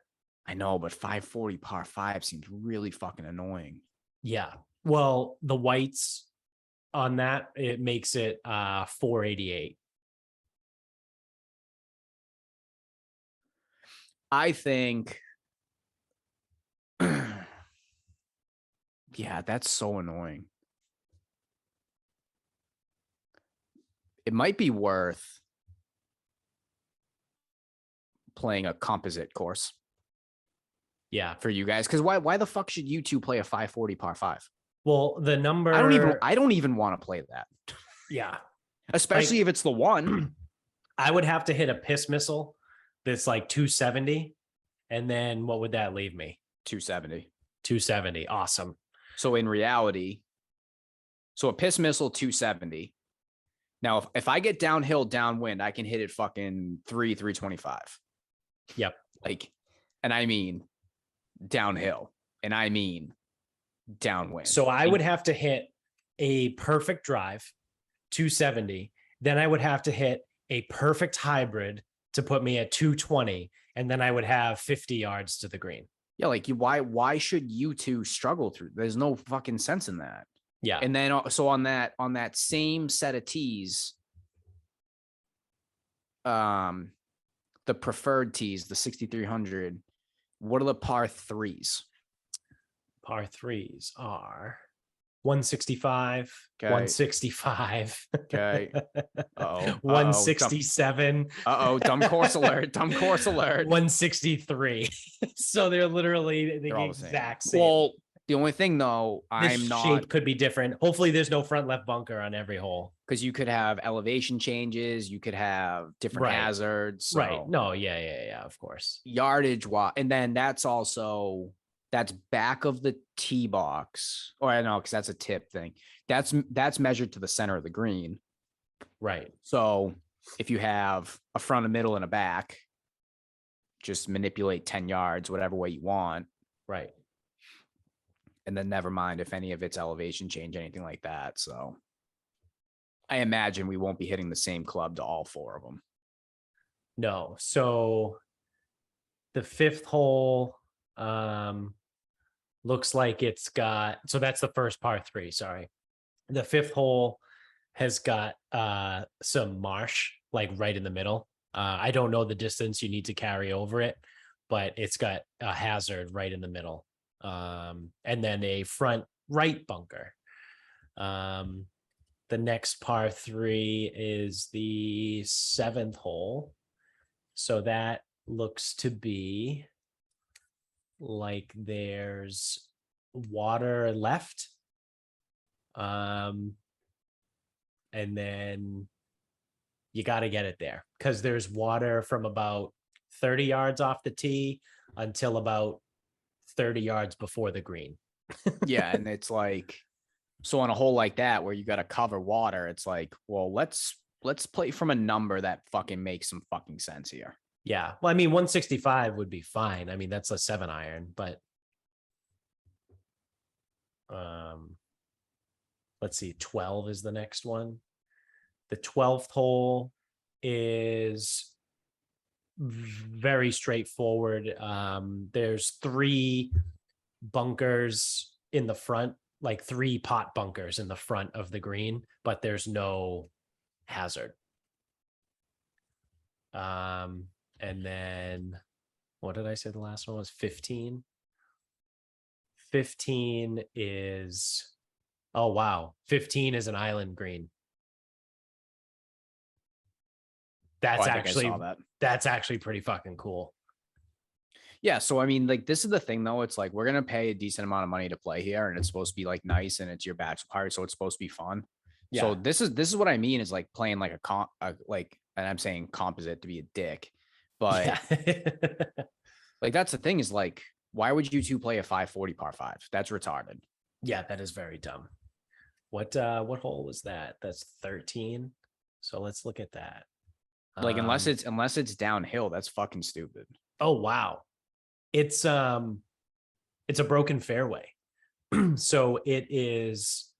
I know, but 540 par 5 seems really fucking annoying. Yeah. Well, the whites on that, it makes it 488. I think yeah, that's so annoying. It might be worth playing a composite course. Yeah, for you guys, because why the fuck should you two play a 540 par 5? Well, the number I don't even want to play that. Yeah, especially if it's the one. I would have to hit a piss missile that's like 270, and then what would that leave me? 270. 270. Awesome. So in reality, a piss missile 270. Now, if I get downhill downwind, I can hit it fucking 325. Yep. Like, and I mean downhill, and I mean downwind. So I would have to hit a perfect drive, 270. Then I would have to hit a perfect hybrid to put me at 220, and then I would have 50 yards to the green. Yeah, like why should you two struggle through? There's no fucking sense in that. Yeah. And then so on that same set of tees, the preferred tees, the 6,300, what are the par threes? Par threes are 165, okay. 165. Okay. 167. Dumb course alert. Dumb course alert. 163. So they're literally the exact same. Well, the only thing though, shape could be different. Hopefully there's no front left bunker on every hole. Because you could have elevation changes, you could have different hazards. So right. No, yeah, of course. Yardage and then that's back of the tee box. Or I know, because that's a tip thing. That's measured to the center of the green. Right. So if you have a front, a middle, and a back, just manipulate 10 yards, whatever way you want. Right. And then never mind if any of its elevation change, anything like that. So I imagine we won't be hitting the same club to all 4 of them. No. So the 5th hole looks like it's got, so that's the first par 3, sorry. The 5th hole has got some marsh like right in the middle. I don't know the distance you need to carry over it, but it's got a hazard right in the middle. And then a front right bunker. The next par 3 is the 7th hole. So that looks to be like there's water left. And then you got to get it there because there's water from about 30 yards off the tee until about 30 yards before the green. Yeah. And it's like, so on a hole like that where you got to cover water, it's like, well, let's play from a number that fucking makes some fucking sense here. Yeah. Well, I mean, 165 would be fine. I mean, that's a 7-iron, but let's see, 12 is the next one. The 12th hole is very straightforward. There's 3 bunkers in the front, like 3 pot bunkers in the front of the green, but there's no hazard. And then what did I say the last one was? 15. 15 is, oh wow, 15 is an island green. That's that's actually pretty fucking cool. Yeah. So, I mean, like, this is the thing, though. It's like, we're going to pay a decent amount of money to play here, and it's supposed to be like nice, and it's your bachelor party. So it's supposed to be fun. Yeah. So this is what I mean is like playing like like, and I'm saying composite to be a dick, but like, that's the thing is like, why would you 2 play a 540 par 5? That's retarded. Yeah, that is very dumb. What hole was that? That's 13. So let's look at that. Like, unless it's downhill, that's fucking stupid. Oh wow. It's a broken fairway. So it is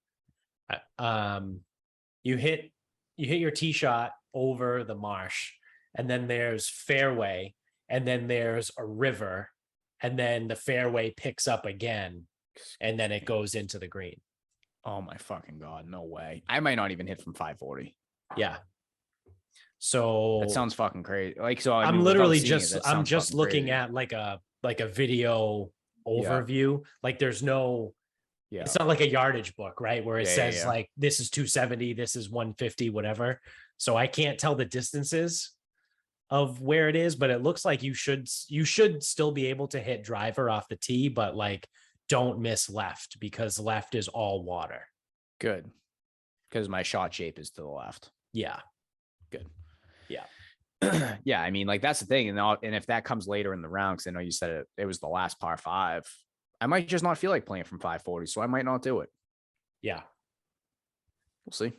you hit your tee shot over the marsh, and then there's fairway, and then there's a river, and then the fairway picks up again, and then it goes into the green. Oh my fucking God, no way. I might not even hit from 540. Yeah. So that sounds fucking crazy. Like, so I I'm mean, literally just looking crazy at like a video overview. Yeah. Like, there's no, it's not like a yardage book, right? Where it says like, this is 270, this is 150, whatever. So I can't tell the distances of where it is, but it looks like you should still be able to hit driver off the tee, but like, don't miss left, because left is all water. Good. Because my shot shape is to the left. Yeah. Good. Yeah. Yeah. I mean, like, that's the thing. And if that comes later in the round, because I know you said it was the last par 5, I might just not feel like playing from 540. So I might not do it. Yeah. We'll see.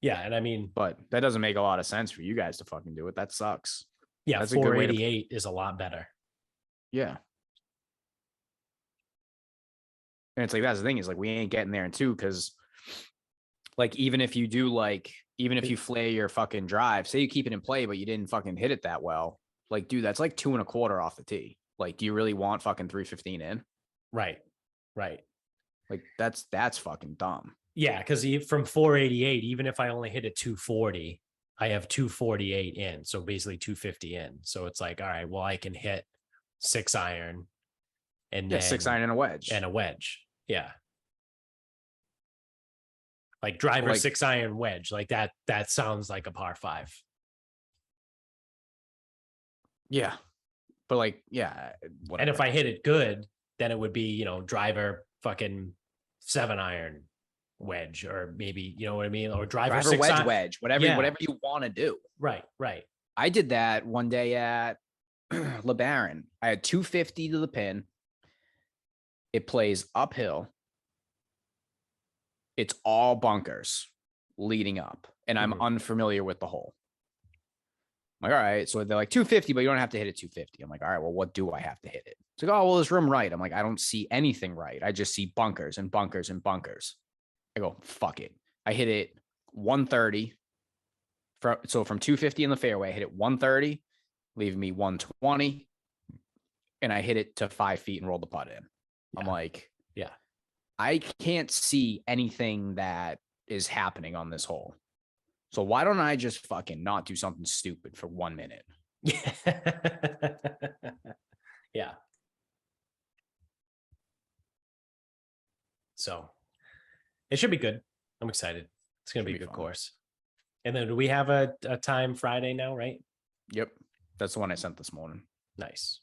Yeah. And I mean, but that doesn't make a lot of sense for you guys to fucking do it. That sucks. Yeah. That's 488 is a lot better. Yeah. And it's like, that's the thing is like, we ain't getting there in 2, because like, even if you flay your fucking drive, say you keep it in play, but you didn't fucking hit it that well, like, dude, that's like 2.25 off the tee. Like, do you really want fucking 315 in? Right. Like, that's fucking dumb. Yeah, because from 488, even if I only hit a 240, I have 248 in. So basically 250 in. So it's like, all right, well, I can hit 6-iron and then 6-iron and a wedge. Yeah. Like driver, like, 6-iron wedge. Like that sounds like a par 5. Yeah. But like, yeah. Whatever. And if I hit it good, then it would be, driver fucking 7-iron wedge, or maybe, you know what I mean? Or driver 6 wedge, whatever you want to do. Right. I did that one day at LeBaron. I had 250 to the pin. It plays uphill. It's all bunkers leading up, and I'm unfamiliar with the hole. I'm like, all right. So they're like 250, but you don't have to hit it 250. I'm like, all right, well, what do I have to hit it? It's like, oh, well, this room right. I'm like, I don't see anything right. I just see bunkers and bunkers and bunkers. I go, fuck it. I hit it 130. So from 250 in the fairway, I hit it 130, leaving me 120. And I hit it to 5 feet and rolled the putt in. I'm like, yeah, I can't see anything that is happening on this hole. So why don't I just fucking not do something stupid for 1 minute? yeah, yeah. So it should be good. I'm excited. It's gonna be a good course. And then do we have a time Friday now, right? Yep, that's the one I sent this morning. Nice.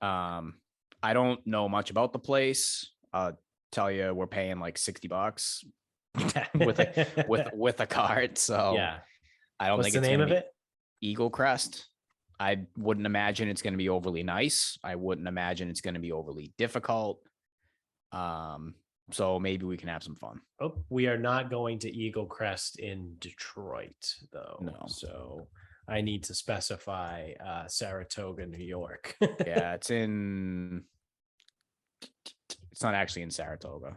I don't know much about the place. I'll tell you, we're paying like $60 with a card. So yeah, I don't What's think the it's name gonna of be it? Eagle Crest. I wouldn't imagine it's going to be overly nice. I wouldn't imagine it's going to be overly difficult. So maybe we can have some fun. Oh, we are not going to Eagle Crest in Detroit, though. No. So I need to specify Saratoga, New York. Yeah, it's not actually in Saratoga.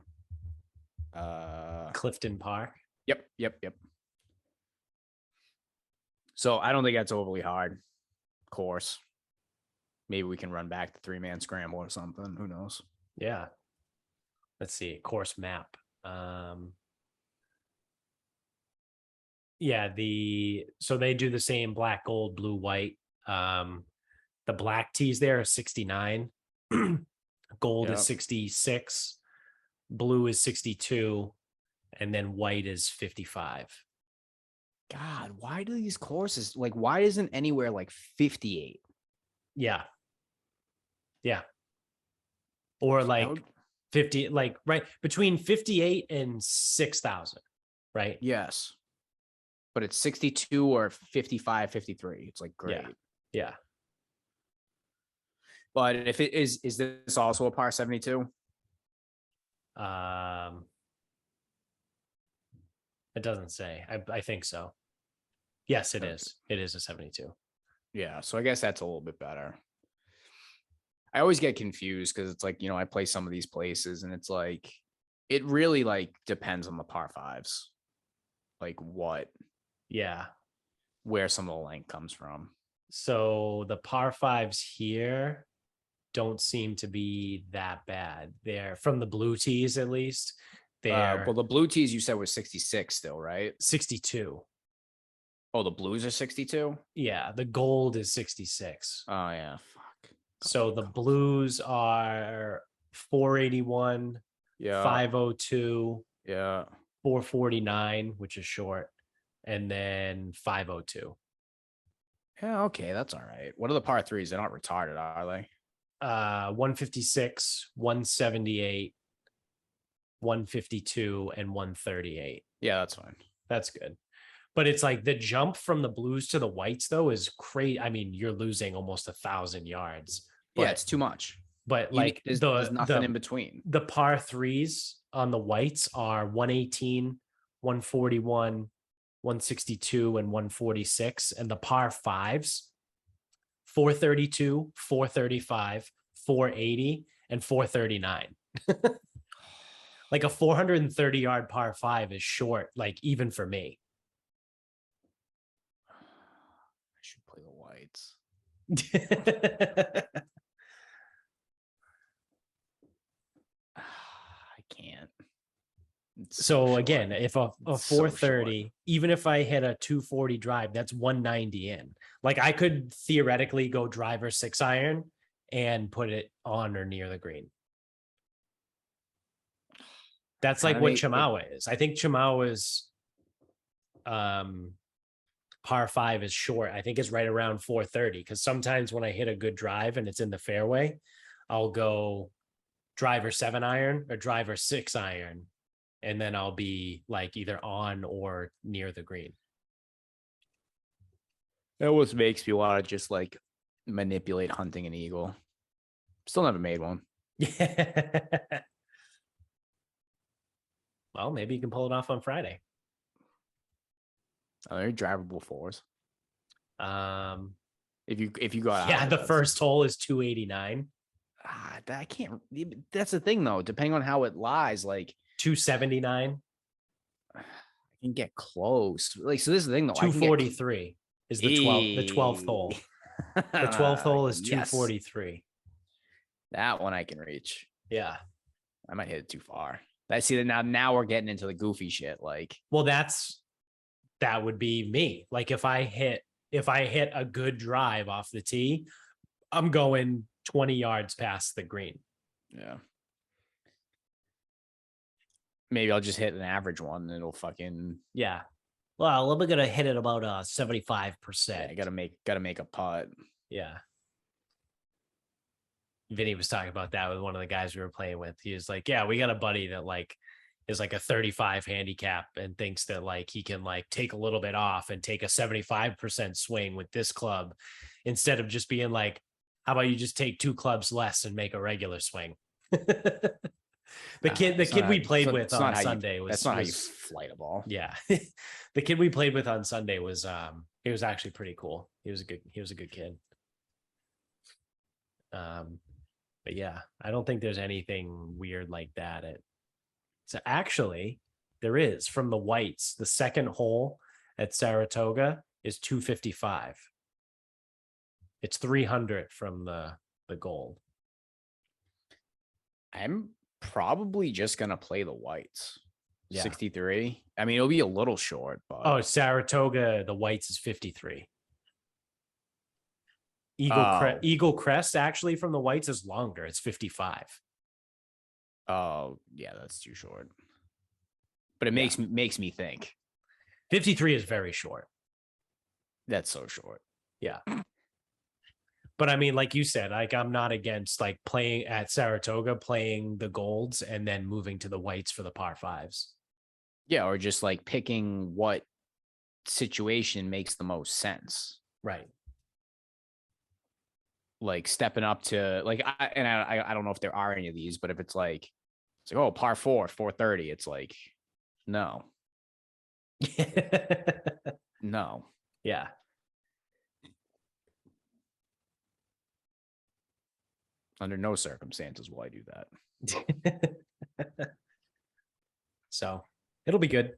Clifton Park. Yep. So I don't think that's overly hard course. Maybe we can run back the 3-man scramble or something. Who knows? Yeah. Let's see. Course map. Yeah, so they do the same black, gold, blue, white. The black tees there are 69. Gold is 66. Blue is 62. And then white is 55. God, why do these courses why isn't anywhere like 58? Yeah. Or like 50, like right between 58 and 6,000, right? Yes. But it's 62 or 55, 53. It's like great. Yeah. But if it is this also a par 72? It doesn't say. I think so. Yes, it is. It is a 72. Yeah. So I guess that's a little bit better. I always get confused because it's like, I play some of these places and it's like, it really depends on the par fives. Like what? Yeah. Where some of the length comes from. So the par fives here don't seem to be that bad. They're from the blue tees, at least. Well, the blue tees you said was 66 still, right? 62. Oh, the blues are 62? Yeah. The gold is 66. Oh, yeah. Fuck. So the blues are 481, 502, 449, which is short, and then 502. Yeah, okay, that's all right. What are the par threes? They're not retarded, are they? 156, 178, 152, and 138. Yeah, that's fine. That's good. But it's like the jump from the blues to the whites, though, is crazy. I mean, you're losing almost 1,000 yards. Yeah, it's too much. But like there's nothing in between. The par threes on the whites are 118, 141, 162, and 146. And the par fives, 432, 435, 480, and 439. Like a 430-yard par five is short, like even for me. I should play the whites. I can't. So again, if a 430, even if I hit a 240 drive, that's 190 in. Like I could theoretically go driver 6-iron and put it on or near the green. That's like what Chamawa is. I think Chamawa's par 5 is short. I think it's right around 430, because sometimes when I hit a good drive and it's in the fairway, I'll go driver 7-iron or driver 6-iron, and then I'll be like either on or near the green. That always makes me want to just like manipulate hunting an eagle. Still never made one. Yeah. Well, maybe you can pull it off on Friday. Are there drivable fours? If you got Yeah, out, the first hole is 289. I can't. That's the thing, though. Depending on how it lies, like 279. I can get close. Like, so this is the thing, though. 243 is the 12th hole. The 12th hole is Yes. 243. That one I can reach. Yeah. I might hit it too far. I see that now we're getting into the goofy shit. Like, well, that would be me. Like if I hit a good drive off the tee, I'm going 20 yards past the green. Yeah. Maybe I'll just hit an average one and it'll fucking. Yeah. Well, we're gonna hit it about 75%. Yeah, gotta make a putt. Yeah. Vinny was talking about that with one of the guys we were playing with. He was like, yeah, we got a buddy that like is like a 35 handicap and thinks that like he can like take a little bit off and take a 75% swing with this club instead of just being like, how about you just take 2 clubs less and make a regular swing? The kid we played with on Sunday was that's not how you flight a ball. Yeah. The kid we played with on Sunday was he was actually pretty cool. He was a good kid. But yeah, I don't think there's anything weird like that. So actually, there is from the whites. The second hole at Saratoga is 255. It's 300 from the gold. I'm probably just gonna play the whites. Yeah. 63. I mean, it'll be a little short, but Saratoga, the whites is 53. Eagle Crest actually from the whites is longer. It's 55. Oh, yeah, that's too short. But it makes me think. 53 is very short. That's so short. Yeah. But I mean, like you said, like I'm not against like playing at Saratoga, playing the golds and then moving to the whites for the par 5s. Yeah, or just like picking what situation makes the most sense. Right. Like stepping up to like I don't know if there are any of these, but if it's like oh, par 4, 430, it's like no. No. Yeah. Under no circumstances will I do that. So it'll be good.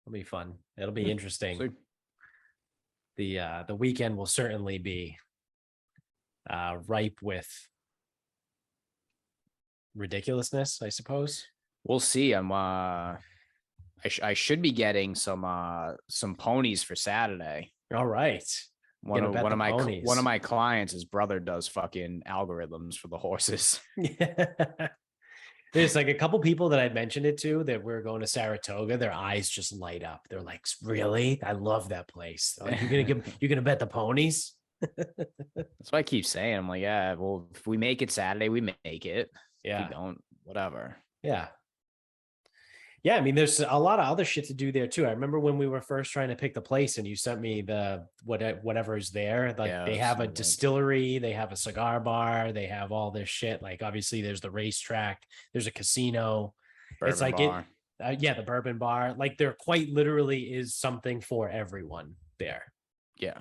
It'll be fun. It'll be interesting. Sweet. The weekend will certainly be ripe with ridiculousness, I suppose. We'll see. I should be getting some ponies for Saturday. All right. One of my clients, his brother does fucking algorithms for the horses. Yeah. There's like a couple people that I mentioned it to that we're going to Saratoga. Their eyes just light up. They're like, really? I love that place. Like, you're gonna bet the ponies? That's what I keep saying. I'm like, yeah, well, if we make it Saturday, we make it. Yeah. If we don't, whatever. Yeah. Yeah, I mean, there's a lot of other shit to do there too. I remember when we were first trying to pick the place and you sent me the whatever's there. Like they have a distillery, they have a cigar bar, they have all this shit. Like obviously there's the racetrack, there's a casino. It's like bar. The bourbon bar. Like there quite literally is something for everyone there. Yeah.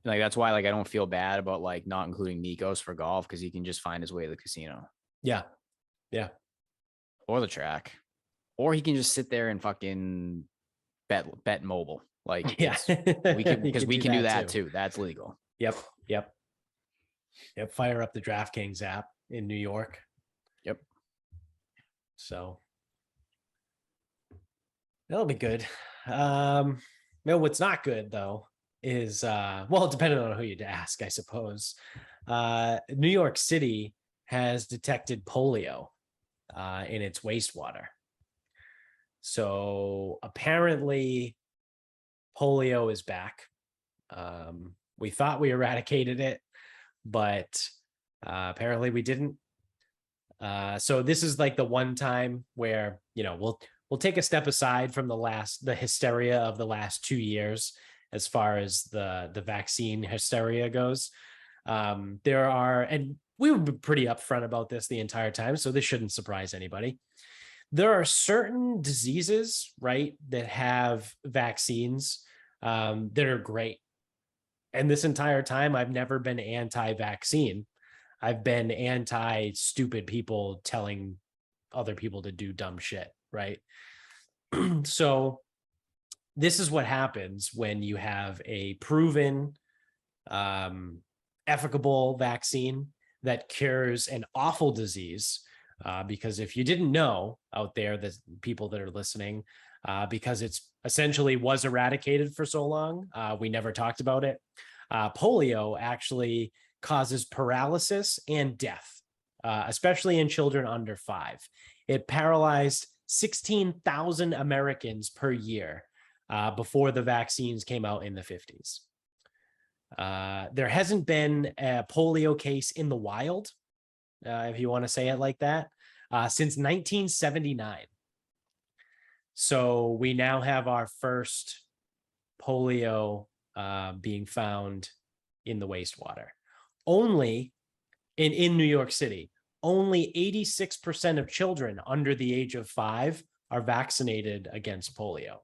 Like that's why like I don't feel bad about like not including Nikos for golf because he can just find his way to the casino. Yeah. Yeah. Or the track. Or he can just sit there and fucking bet mobile. Like, yeah, we can do that too. That's legal. Yep. Fire up the DraftKings app in New York. Yep. So that'll be good. What's not good though is depending on who you'd ask, I suppose. New York City has detected polio in its wastewater. So apparently polio is back. We thought we eradicated it, but apparently we didn't. So this is like the one time where, we'll take a step aside from the hysteria of the last 2 years as far as the vaccine hysteria goes. There are, and we were pretty upfront about this the entire time, so this shouldn't surprise anybody. There are certain diseases, right, that have vaccines that are great. And this entire time, I've never been anti-vaccine. I've been anti-stupid people telling other people to do dumb shit, right? So this is what happens when you have a proven, efficable vaccine that cures an awful disease. Because if you didn't know out there, the people that are listening, because it's essentially was eradicated for so long, we never talked about it. Polio actually causes paralysis and death, especially in children under 5. It paralyzed 16,000 Americans per year before the vaccines came out in the 50s. There hasn't been a polio case in the wild, if you want to say it like that, since 1979. So we now have our first polio being found in the wastewater. Only in New York City, only 86% of children under the age of 5 are vaccinated against polio.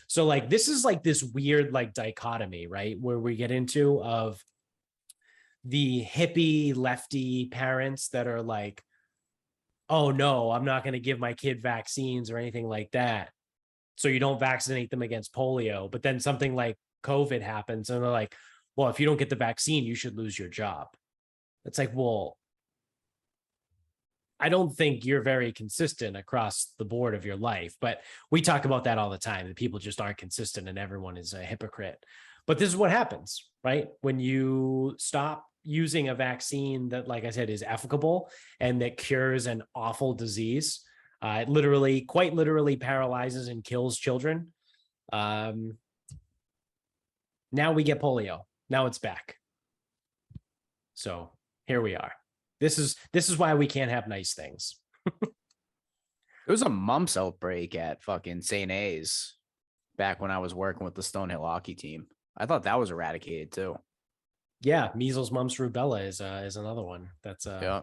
So like, this is like this weird like dichotomy, right? Where we get into of the hippie lefty parents that are like, oh no, I'm not going to give my kid vaccines or anything like that. So you don't vaccinate them against polio. But then something like COVID happens and they're like, well, if you don't get the vaccine, you should lose your job. It's like, well, I don't think you're very consistent across the board of your life, but we talk about that all the time, that people just aren't consistent and everyone is a hypocrite. But this is what happens, right? When you stop using a vaccine that, like I said, is efficable and that cures an awful disease, it literally, quite literally paralyzes and kills children. Now we get polio. Now it's back. So here we are. This is why we can't have nice things. There was a mumps outbreak at fucking St. A's back when I was working with the Stonehill hockey team. I thought that was eradicated too. Yeah, measles, mumps, rubella is another one. That's yeah.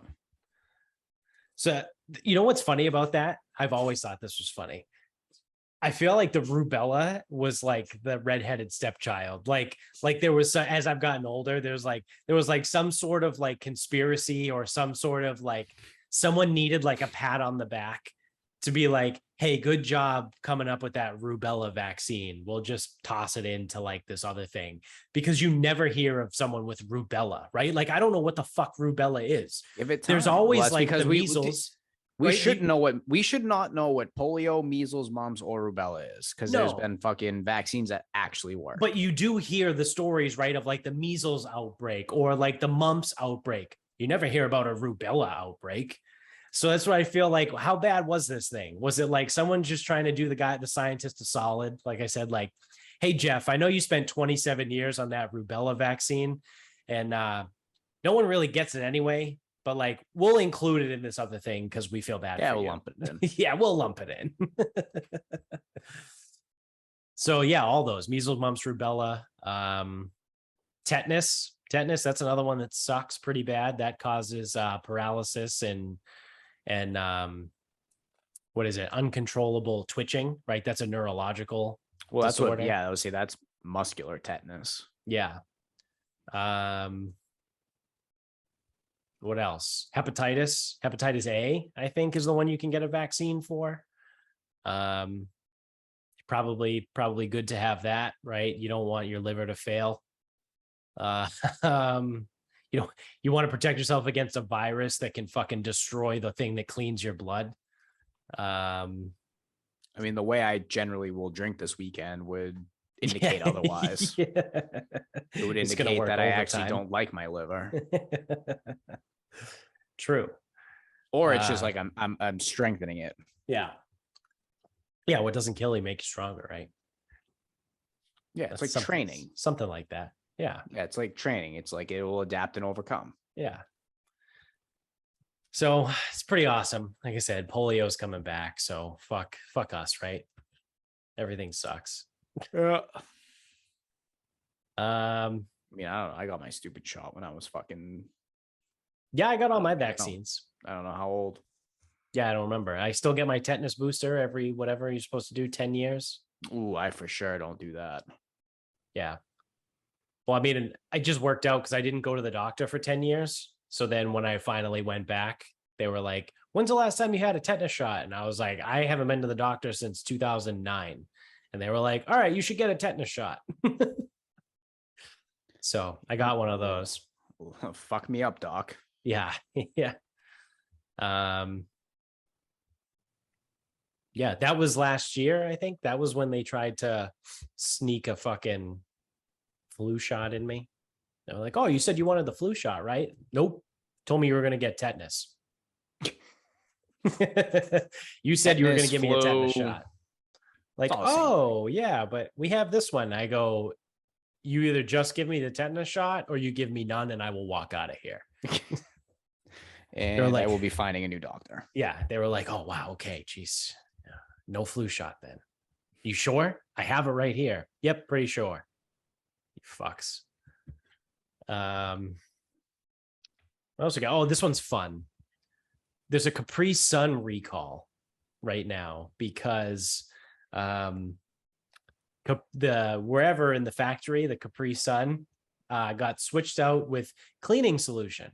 So you know what's funny about that? I've always thought this was funny. I feel like the rubella was like the redheaded stepchild. Like there was, as I've gotten older, there was like some sort of like conspiracy or some sort of like someone needed like a pat on the back to be like, hey, good job coming up with that rubella vaccine. We'll just toss it into like this other thing, because you never hear of someone with rubella, right? Like, I don't know what the fuck rubella is. There's always like the measles. We should know what we should not know what polio, measles, mumps, or rubella is, because there's been fucking vaccines that actually work. But you do hear the stories, right, of like the measles outbreak or like the mumps outbreak. You never hear about a rubella outbreak. So that's what I feel like. How bad was this thing? Was it like someone just trying to do the scientist a solid? Like I said, like, hey, Jeff, I know you spent 27 years on that rubella vaccine and no one really gets it anyway. But like, we'll include it in this other thing because we feel bad. Yeah, we'll lump it in. Yeah, we'll lump it in. So yeah, all those measles, mumps, rubella, tetanus. That's another one that sucks pretty bad. That causes paralysis and what is it? Uncontrollable twitching, right? That's a neurological disorder. What, yeah, I would say that's muscular tetanus. Yeah. What else? Hepatitis A, I think, is the one you can get a vaccine for. Probably good to have that, right? You don't want your liver to fail. You want to protect yourself against a virus that can fucking destroy the thing that cleans your blood. I mean, the way I generally will drink this weekend would indicate otherwise. Yeah. It would indicate that I actually don't like my liver. True. Or it's just like I'm strengthening it. Yeah. Yeah, what doesn't kill you makes you stronger, right? Yeah, it's like training. Something like that. Yeah. Yeah, it's like training. It's like it will adapt and overcome. Yeah. So it's pretty awesome. Like I said, polio's coming back. So fuck us, right? Everything sucks. Yeah. I mean, I don't know. I got my stupid shot when I was fucking. Yeah, I got all my vaccines. I don't know how old. Yeah, I don't remember. I still get my tetanus booster every whatever you're supposed to do, 10 years. Ooh, I for sure don't do that. Yeah. Well, I mean, I just worked out because I didn't go to the doctor for 10 years. So then when I finally went back, they were like, when's the last time you had a tetanus shot? And I was like, I haven't been to the doctor since 2009. And they were like, all right, you should get a tetanus shot. So I got one of those. Fuck me up, doc. Yeah. Yeah. Yeah, that was last year. I think that was when they tried to sneak a fucking flu shot in me. They were like, oh, you said you wanted the flu shot, right? Nope. Told me you were going to get tetanus. You said you were going to give me a tetanus shot. Like, oh, yeah, but we have this one. I go, you either just give me the tetanus shot or you give me none and I will walk out of here. And like, I will be finding a new doctor. Yeah. They were like, oh, wow. Okay. Geez. No flu shot then. You sure? I have it right here. Yep. Pretty sure. You fucks. What else we got? Oh, this one's fun. There's a Capri Sun recall right now because wherever in the factory, the Capri Sun got switched out with cleaning solution.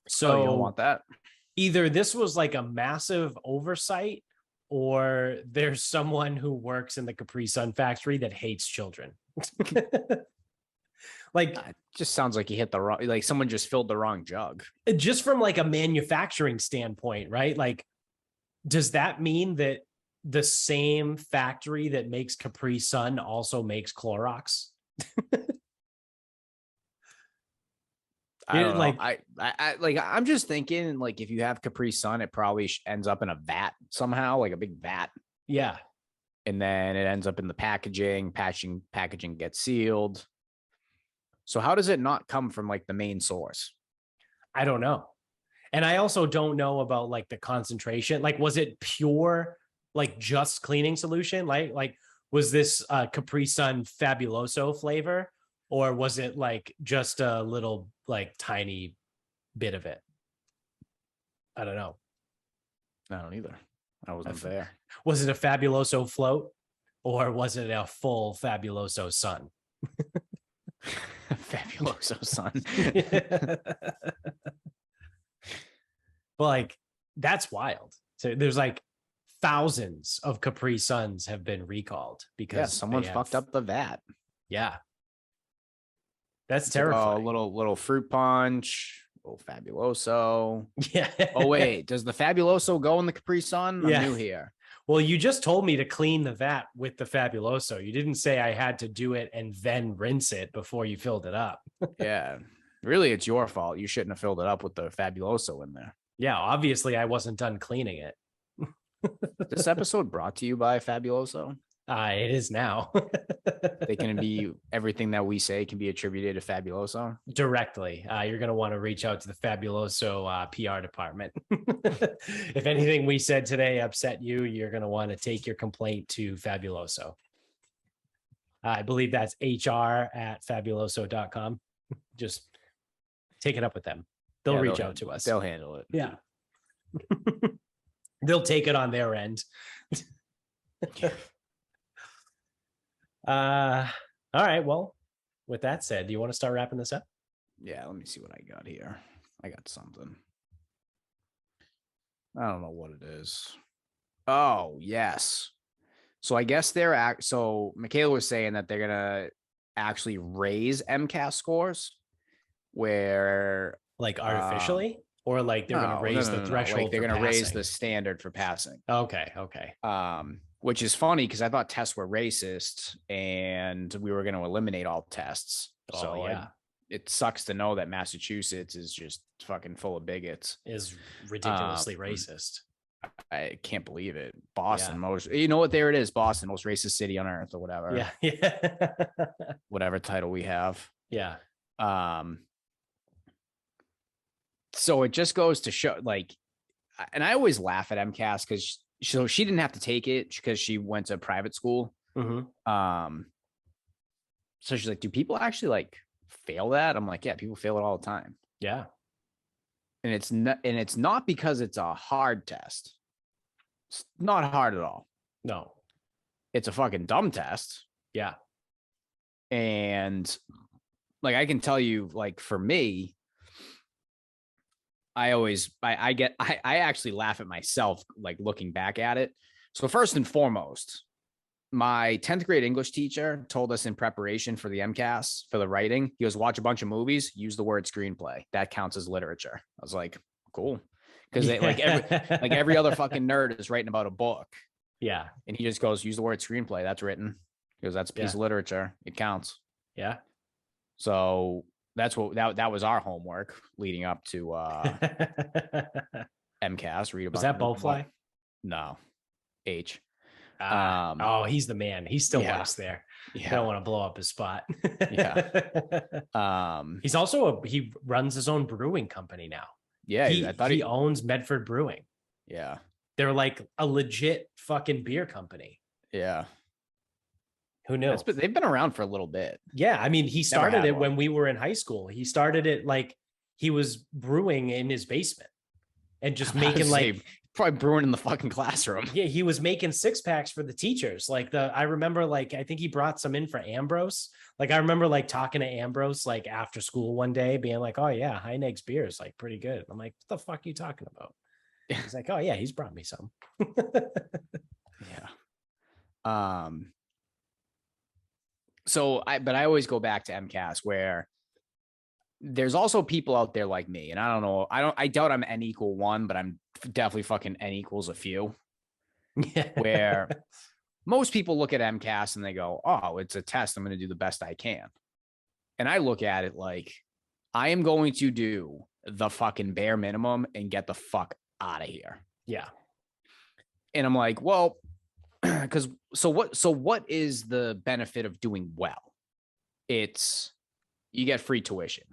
So you don't want that. Either this was like a massive oversight or there's someone who works in the Capri Sun factory that hates children. Like, it just sounds like he hit the wrong, like someone just filled the wrong jug. Just from like a manufacturing standpoint, right? Like, does that mean that the same factory that makes Capri Sun also makes Clorox? I don't know. Like, I'm just thinking, like, if you have Capri Sun, it probably ends up in a vat somehow, like a big vat. Yeah. And then it ends up in the packaging gets sealed. So how does it not come from like the main source? I don't know. And I also don't know about like the concentration. Like, was it pure, like just cleaning solution? Like was this Capri Sun Fabuloso flavor? Or was it like just a little like tiny bit of it? I don't know. I don't either. I wasn't there. Was it a Fabuloso float or was it a full Fabuloso Sun? Fabuloso Sun. Well, like that's wild. So there's like thousands of Capri Suns have been recalled because someone fucked up the vat. Yeah. That's terrifying. Like, little fruit punch, little Fabuloso. Yeah. Oh, wait. Does the Fabuloso go in the Capri Sun? I'm new here. Well, you just told me to clean the vat with the Fabuloso. You didn't say I had to do it and then rinse it before you filled it up. Yeah. Really, it's your fault. You shouldn't have filled it up with the Fabuloso in there. Yeah. Obviously, I wasn't done cleaning it. This episode brought to you by Fabuloso. It is now. They can be everything that we say can be attributed to Fabuloso directly. You're going to want to reach out to the Fabuloso PR department. If anything we said today upset you, you're going to want to take your complaint to Fabuloso. I believe that's HR@fabuloso.com. Just take it up with them. They'll reach out to us. They'll handle it. Yeah. They'll take it on their end. All right. Well, with that said, do you want to start wrapping this up? Yeah, let me see what I got here. I got something. I don't know what it is. Oh, yes. So I guess so Michaela was saying that they're gonna actually raise MCAS scores where like artificially or like they're gonna raise the threshold. Like they're gonna raise the standard for passing. Okay. Which is funny because I thought tests were racist and we were going to eliminate all tests. So yeah, it sucks to know that Massachusetts is just fucking full of bigots. Is ridiculously racist. I can't believe it. Boston, you know what? There it is. Boston, most racist city on earth or whatever. Yeah. Whatever title we have. Yeah. So it just goes to show, like, and I always laugh at MCAS because she didn't have to take it because she went to private school. Mm-hmm. So she's like, do people actually like fail that? I'm like, yeah, people fail it all the time. Yeah. And it's not because it's a hard test. It's not hard at all. No. It's a fucking dumb test. Yeah. And like, I can tell you, like, for me, I actually laugh at myself, like looking back at it. So first and foremost, my 10th grade English teacher told us in preparation for the MCAS for the writing, he goes, watch a bunch of movies, use the word screenplay. That counts as literature. I was like, cool. Because like every other fucking nerd is writing about a book. Yeah. And he just goes, use the word screenplay. That's written. Because that's a piece of literature. It counts. Yeah. So that's what that was our homework leading up to MCAS. Read about. Was that Bowfly? No. H. Oh, he's the man. He still works there. Yeah. I don't want to blow up his spot. Yeah. He's also he runs his own brewing company now. Yeah, I thought he owns Medford Brewing. Yeah. They're like a legit fucking beer company. Yeah. Who knew? They've been around for a little bit. Yeah. I mean, he started it when we were in high school. He started it like he was brewing in his basement and just making like probably brewing in the fucking classroom. Yeah. He was making 6-packs for the teachers. Like I remember like, I think he brought some in for Ambrose. Like I remember like talking to Ambrose, like after school one day being like, oh yeah, Heineg's beer is like pretty good. I'm like, what the fuck are you talking about? He's like, oh yeah, he's brought me some. Yeah. So I always go back to MCAS where there's also people out there like me, and I don't know, I doubt I'm N equal 1, but I'm definitely fucking N equals a few. Where most people look at MCAS and they go, oh, it's a test. I'm going to do the best I can. And I look at it like I am going to do the fucking bare minimum and get the fuck out of here. Yeah. And I'm like, well, because so what is the benefit of doing well? It's you get free tuition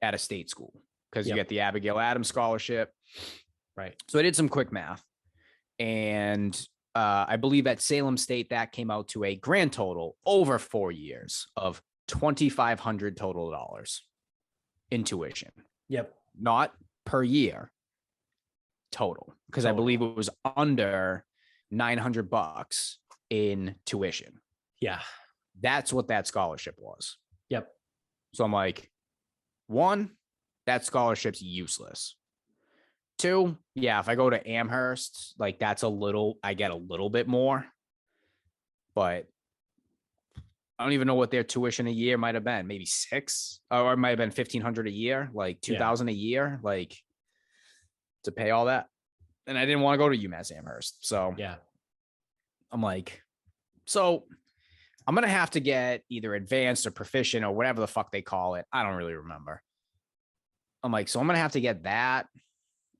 at a state school because you get the Abigail Adams scholarship. Right. So I did some quick math, and I believe at Salem State that came out to a grand total over 4 years of $2,500 total dollars in tuition. Yep. Not per year total, because I believe it was under $900 in tuition. Yeah. That's what that scholarship was. Yep. So I'm like, 1, that scholarship's useless. 2, yeah, if I go to Amherst, like I get a little bit more, but I don't even know what their tuition a year might have been. Maybe 6, or it might have been $1,500 a year, like $2,000 a year, like to pay all that. And I didn't want to go to UMass Amherst. So yeah, I'm like, so I'm going to have to get either advanced or proficient or whatever the fuck they call it. I don't really remember. I'm like, so I'm going to have to get that.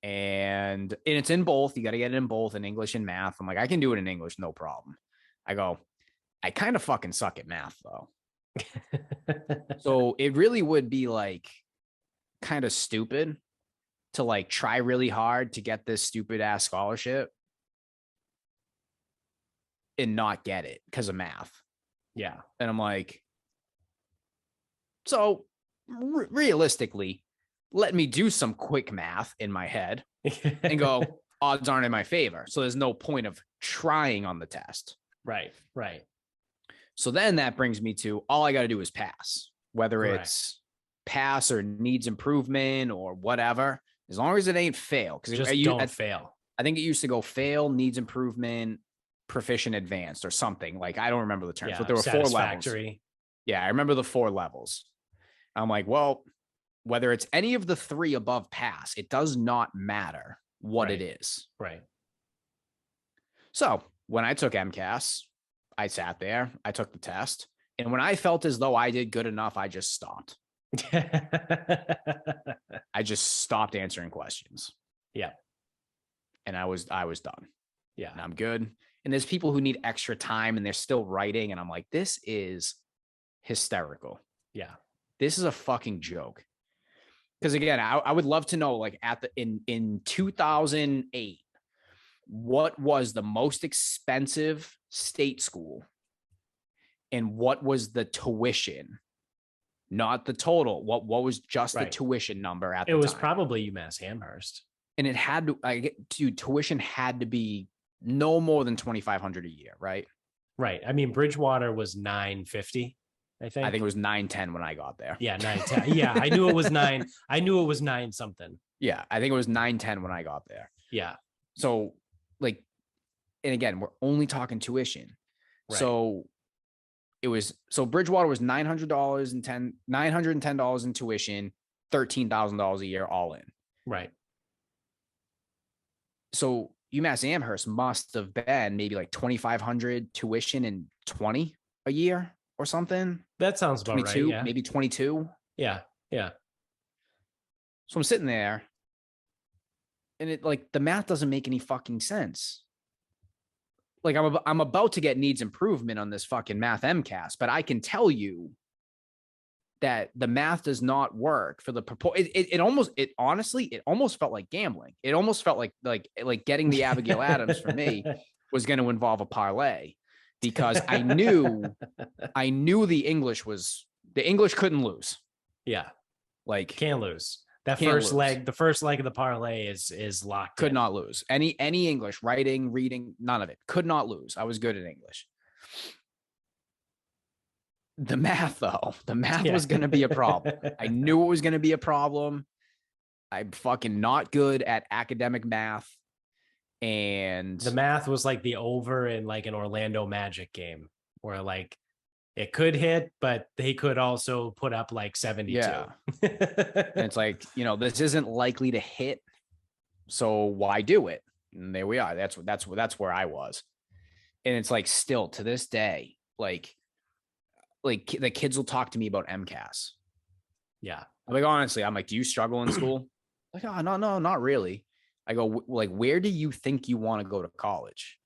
And it's in both. You got to get it in both, in English and math. I'm like, I can do it in English, no problem. I go, I kind of fucking suck at math though. So it really would be like kind of stupid to like try really hard to get this stupid ass scholarship and not get it because of math. Yeah. And I'm like, so realistically, let me do some quick math in my head and go, odds aren't in my favor. So there's no point of trying on the test. Right. Right. So then that brings me to all I got to do is pass, whether it's pass or needs improvement or whatever, as long as it ain't fail. Because just don't fail. I think it used to go fail, needs improvement, proficient, advanced, or something. Like, I don't remember the terms, but there were 4 levels. Yeah, I remember the 4 levels. I'm like, well, whether it's any of the 3 above pass, it does not matter what it is. Right. So when I took MCAS, I sat there, I took the test, and when I felt as though I did good enough, I just stopped. I just stopped answering questions. Yeah. And I was done. Yeah. And I'm good. And there's people who need extra time and they're still writing. And I'm like, this is hysterical. Yeah. This is a fucking joke. Because again, I would love to know, like, in 2008, what was the most expensive state school and what was the tuition, not the total. What was just the tuition number at the time? It was probably UMass Amherst. And it had to, tuition had to be no more than $2,500 a year, right? Right. I mean, Bridgewater was $950. I think. I think it was 9-10 when I got there. Yeah, 9-10. Yeah, I knew it was 9. I knew it was 9 something. Yeah, I think it was 9-10 when I got there. Yeah. So like, and again, we're only talking tuition. Right. So Bridgewater was $910 in tuition, $13,000 a year all in. Right. So UMass Amherst must have been maybe like 2,500 tuition and 20 a year or something. That sounds about 22, right. Yeah. maybe 22. Yeah. Yeah. So I'm sitting there and it like the math doesn't make any fucking sense. Like I'm about to get needs improvement on this fucking math MCAS, but I can tell you that the math does not work for the it almost felt like gambling. It almost felt like getting the Abigail Adams for me was going to involve a parlay, because I knew the English couldn't lose. Yeah. Like Can't lose. That Can't first lose. leg, the first leg of the parlay is locked. could in. not lose. Any English, writing, reading, none of it. Could not lose. I was good at English. The math, though, was going to be a problem. I knew it was going to be a problem. I'm fucking not good at academic math. And The math was like the over in like an Orlando Magic game where like it could hit, but they could also put up like 72. Yeah. And it's like, this isn't likely to hit. So why do it? And there we are. That's where I was. And it's like, still to this day, like the kids will talk to me about MCAS. Yeah. I'm like, honestly, I'm like, do you struggle in school? Like, oh, no, not really. I go, like, where do you think you want to go to college?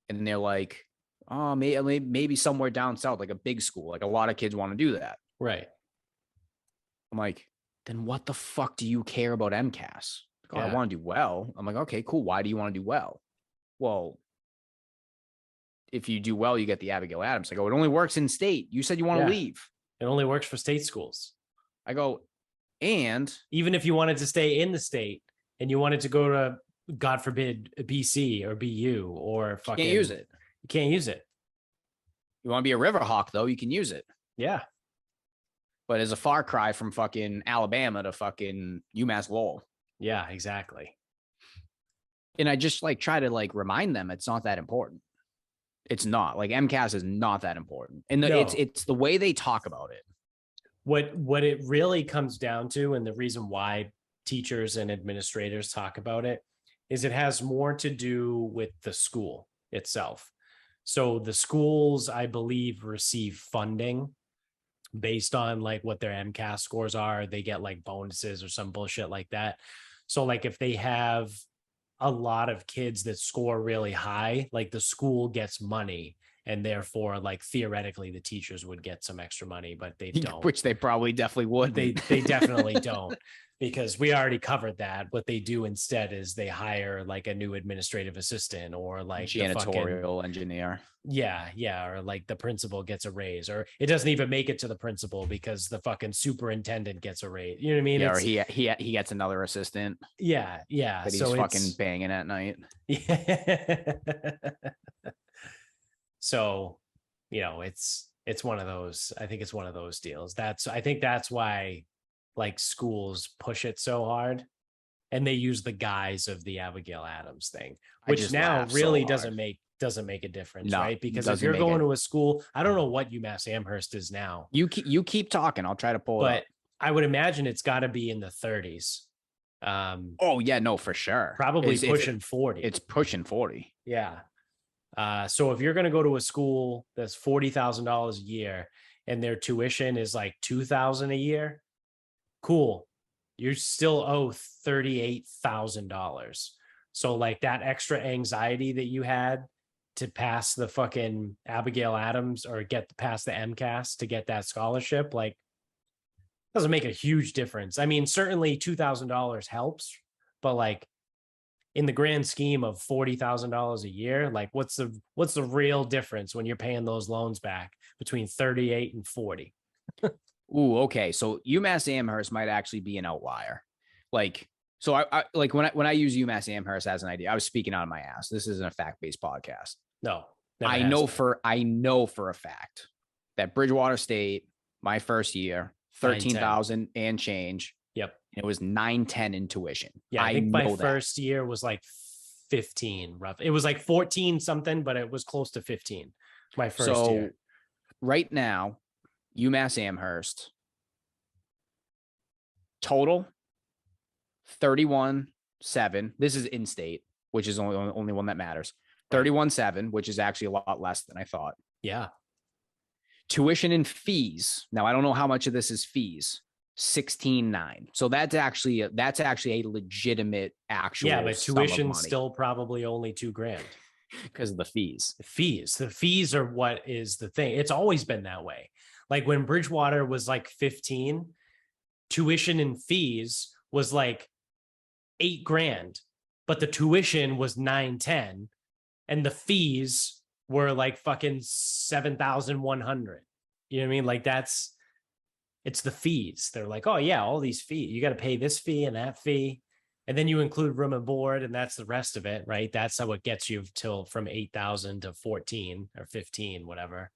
And they're like, oh, maybe somewhere down south, like a big school. Like a lot of kids want to do that. Right. I'm like, then what the fuck do you care about MCAS? Like, oh, I want to do well. I'm like, okay, cool. Why do you want to do well? Well, if you do well, you get the Abigail Adams. I go, it only works in state. You said you want to leave. It only works for state schools. I go, and even if you wanted to stay in the state and you wanted to go to, God forbid, BC or BU or fucking, can't use it. You can't use it. You want to be a Riverhawk, though, you can use it. Yeah. But it's a far cry from fucking Alabama to fucking UMass Lowell. Yeah, exactly. And I just like try to like remind them it's not that important. It's not. Like MCAS is not that important. And it's the way they talk about it. What it really comes down to, and the reason why teachers and administrators talk about it, is it has more to do with the school itself. So the schools, I believe, receive funding based on like what their MCAS scores are. They get like bonuses or some bullshit like that. So like if they have a lot of kids that score really high, like the school gets money, and therefore like theoretically the teachers would get some extra money, but they don't. Which they probably definitely would. They definitely don't, because we already covered that. What they do instead is they hire like a new administrative assistant or like janitorial engineer. Yeah. Or like the principal gets a raise, or it doesn't even make it to the principal because the fucking superintendent gets a raise. You know what I mean? Yeah, or he gets another assistant. Yeah. That he's fucking banging at night. Yeah. So, it's one of those. I think it's one of those deals. I think that's why like schools push it so hard, and they use the guise of the Abigail Adams thing, which now really doesn't make a difference, right? Because if you're going to a school, I don't know what UMass Amherst is now. You keep talking. I'll try to pull it up. But I would imagine it's got to be in the 30s. Oh yeah, no, for sure. Probably pushing 40. It's pushing 40. Yeah. So if you're going to go to a school that's $40,000 a year and their tuition is like $2,000 a year, cool. You still owe $38,000. So like that extra anxiety that you had to pass the fucking Abigail Adams or get past the MCAS to get that scholarship, like doesn't make a huge difference. I mean, certainly $2,000 helps, but like in the grand scheme of $40,000 a year, like what's the real difference when you're paying those loans back between 38 and 40? Ooh, okay. So UMass Amherst might actually be an outlier. Like, so I like when I use UMass Amherst as an idea, I was speaking out of my ass. This isn't a fact-based podcast. No, I know for a fact that Bridgewater State, my first year, 910. 13,000 and change. Yep. It was 910 in tuition. Yeah, I think my know that. first year was like 15 rough. It was like 14 something, but it was close to 15 my first year. Right now, UMass Amherst total 31.7. This is in state, which is only one that matters. 31.7, which is actually a lot less than I thought. Yeah. Tuition and fees. Now I don't know how much of this is fees. 16.9. So that's actually a legitimate actual. Yeah, but tuition's still probably only $2,000 because of the fees. The fees are what is the thing. It's always been that way. Like when Bridgewater was like 15, tuition and fees was like $8,000, but the tuition was 910 and the fees were like fucking 7,100. You know what I mean? Like it's the fees. They're like, oh yeah, all these fees. You got to pay this fee and that fee. And then you include room and board, and that's the rest of it, right? That's how it gets you till from 8,000 to 14 or 15, whatever.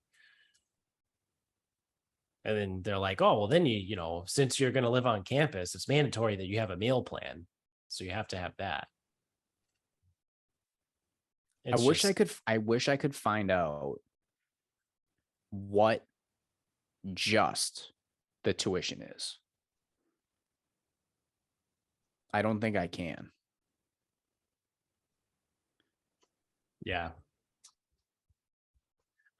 And then they're like, oh, well, then you know, since you're going to live on campus, it's mandatory that you have a meal plan. So you have to have that. I wish I could find out what just the tuition is. I don't think I can. Yeah.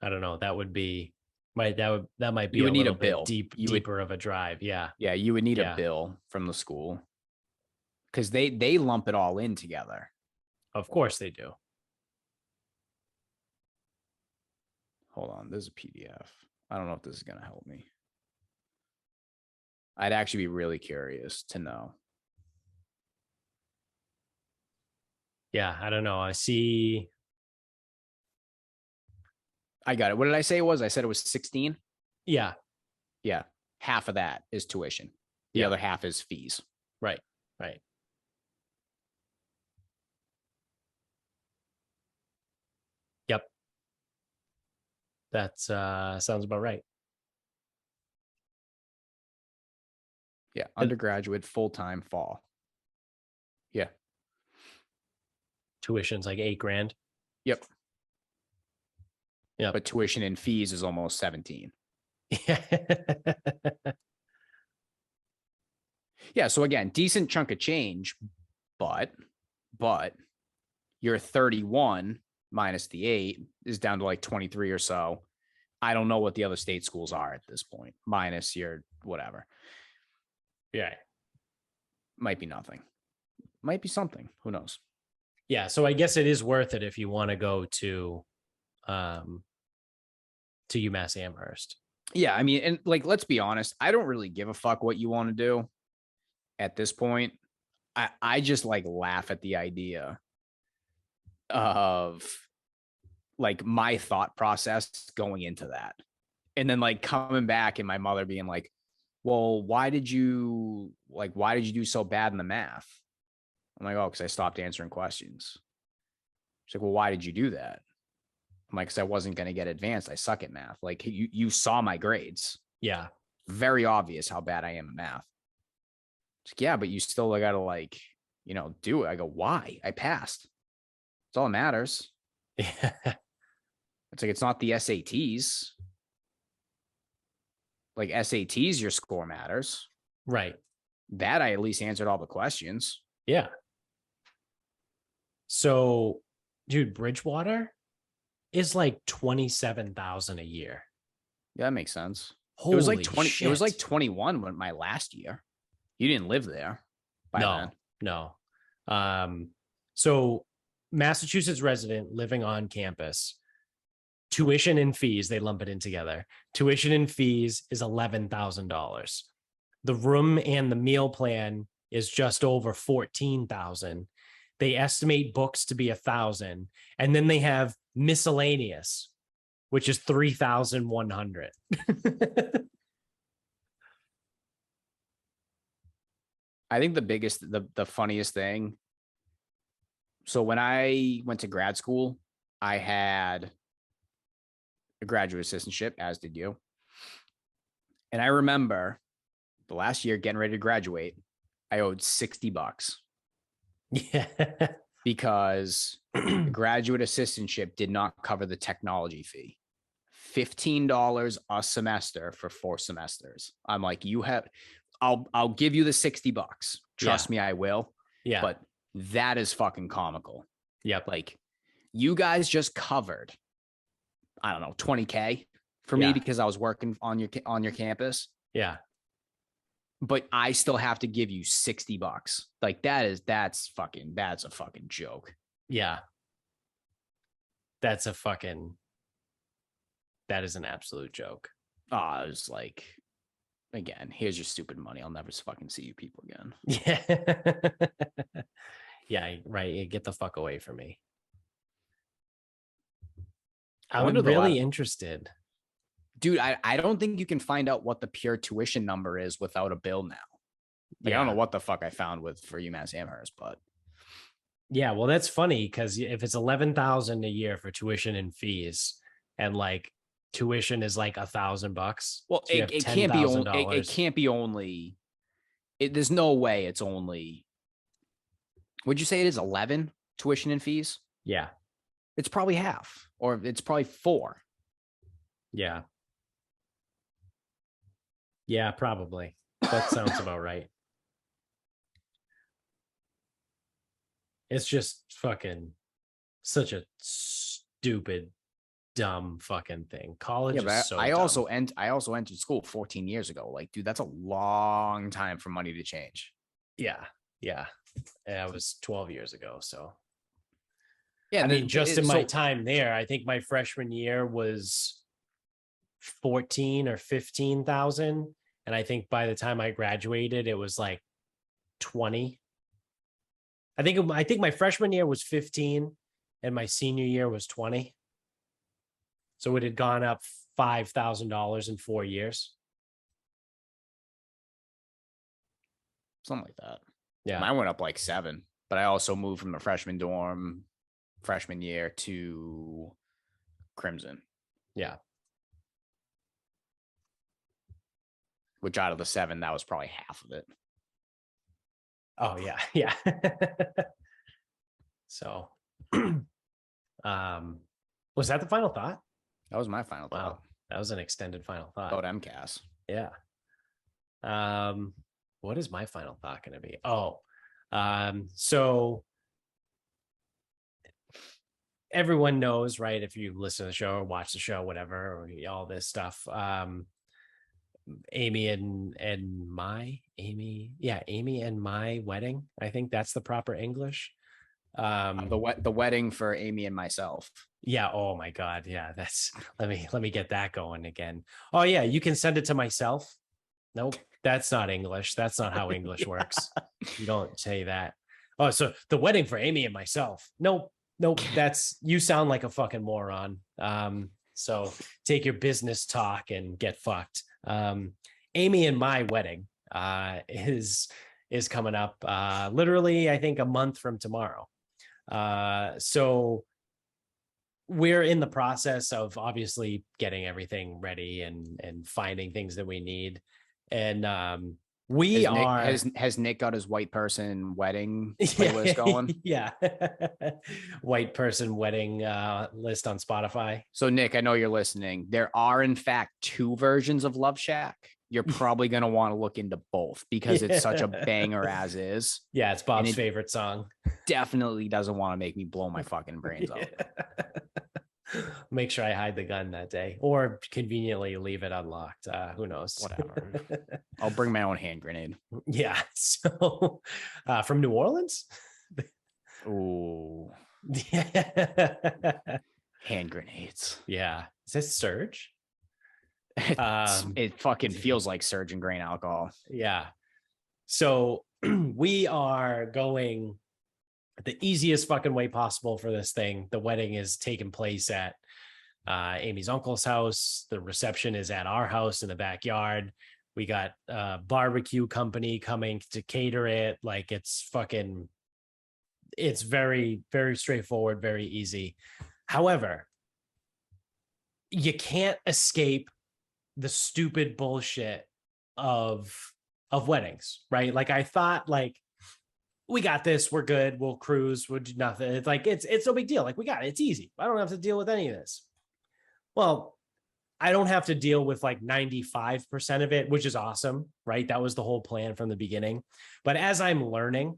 I don't know. That might be you would need a bill deeper of a drive. Yeah. Yeah. You would need a bill from the school because they lump it all in together. Of course they do. Hold on. There's a PDF. I don't know if this is going to help me. I'd actually be really curious to know. Yeah, I don't know. I see. I got it. What did I say it was? I said it was 16. Yeah. Yeah. Half of that is tuition. The other half is fees. Right. Right. Yep. That sounds about right. Yeah. Undergraduate, full-time, fall. Yeah. Tuition's like $8,000. Yep. Yeah. But tuition and fees is almost 17. Yeah. So again, decent chunk of change, but your 31 minus the 8 is down to like 23 or so. I don't know what the other state schools are at this point, minus your whatever. Yeah. Might be nothing. Might be something. Who knows? Yeah. So I guess it is worth it if you want to go to UMass Amherst. Yeah. I mean, and like, let's be honest. I don't really give a fuck what you want to do at this point. I just like laugh at the idea of like my thought process going into that. And then like coming back and my mother being like, well, why did you do so bad in the math? I'm like, oh, because I stopped answering questions. She's like, well, why did you do that? I'm like, because I wasn't going to get advanced. I suck at math. Like you saw my grades. Yeah. Very obvious how bad I am at math. She's like, yeah, but you still got to like, do it. I go, why? I passed. That's all that matters. Yeah. It's like, it's not the SATs. Like SATs, your score matters. Right. That I at least answered all the questions. Yeah. So, dude, Bridgewater is like 27,000 a year. Yeah, that makes sense. Holy it was like 20. Shit. It was like 21 when my last year. You didn't live there by then. No. So Massachusetts resident living on campus, tuition and fees, they lump it in together. Tuition and fees is $11,000. The room and the meal plan is just over 14,000. They estimate books to be 1,000, and then they have miscellaneous, which is 3,100. I think the funniest thing. So when I went to grad school, I had a graduate assistantship, as did you. And I remember the last year getting ready to graduate, I owed $60 Yeah. because the graduate assistantship did not cover the technology fee. $15 a semester for 4 semesters. I'm like, I'll give you the $60. Trust me, I will. Yeah. But that is fucking comical. Yep. Like, you guys just covered, I don't know, $20K for me because I was working on your campus. Yeah. But I still have to give you $60. Like, that's a fucking joke. Yeah. That is an absolute joke. I was like, again, here's your stupid money. I'll never fucking see you people again. Yeah. Yeah, right. Get the fuck away from me. I'm really interested. Dude, I don't think you can find out what the pure tuition number is without a bill now. Like, I don't know what the fuck I found for UMass Amherst, but yeah, well, that's funny because if it's $11,000 a year for tuition and fees, and like tuition is like $1,000. Well, so it can't be only. It can't be only. There's no way it's only. Would you say it is 11 tuition and fees? Yeah, it's probably half, or it's probably 4. Yeah. Yeah, probably. That sounds about right. It's just fucking such a stupid, dumb fucking thing. College is so I dumb. also entered school 14 years ago. Like, dude, that's a long time for money to change. Yeah. Yeah. It was 12 years ago. So yeah, I mean, just in my time there, I think my freshman year was 14 or 15,000. And I think by the time I graduated, it was like 20. I think my freshman year was 15 and my senior year was 20. So it had gone up $5,000 in 4 years. Something like that. Yeah. Mine went up like 7, but I also moved from the freshman dorm freshman year to Crimson. Yeah. Which out of the 7, that was probably half of it. Oh yeah. Yeah. So, was that the final thought? That was my final thought. Wow. That was an extended final thought. About MCAS. Yeah. What is my final thought going to be? Oh, so everyone knows, right? If you listen to the show or watch the show, whatever, or all this stuff, Amy and my wedding. I think that's the proper English. The wedding for Amy and myself. Yeah. Oh my God. Yeah. That's let me get that going again. Oh yeah. You can send it to myself. Nope. That's not English. That's not how English works. You don't say that. Oh, so the wedding for Amy and myself. Nope. That's, you sound like a fucking moron. So take your business talk and get fucked. Amy and my wedding is coming up literally, I think, a month from tomorrow. So we're in the process of obviously getting everything ready and finding things that we need. And has Nick got his white person wedding playlist going? Yeah. White person wedding list on Spotify. So Nick, I know you're listening. There are in fact 2 versions of Love Shack. You're probably going to want to look into both because it's such a banger as is. Yeah, it's Bob's favorite song. Definitely doesn't want to make me blow my fucking brains out. Make sure I hide the gun that day or conveniently leave it unlocked. Who knows? Whatever. I'll bring my own hand grenade. Yeah. So from New Orleans? Ooh. Hand grenades. Yeah. Is this Surge? It fucking feels like Surge and grain alcohol. Yeah. So we are going the easiest fucking way possible for this thing. The wedding is taking place at Amy's uncle's house. The reception is at our house in the backyard. We got a barbecue company coming to cater it. Like, it's very, very straightforward, very easy. However, you can't escape the stupid bullshit of weddings, right? Like I thought like we got this, we're good, we'll cruise, we'll do nothing. It's like it's no big deal. Like we got it, it's easy. I don't have to deal with any of this. Well, I don't have to deal with like 95% of it, which is awesome, right? That was the whole plan from the beginning. But as I'm learning,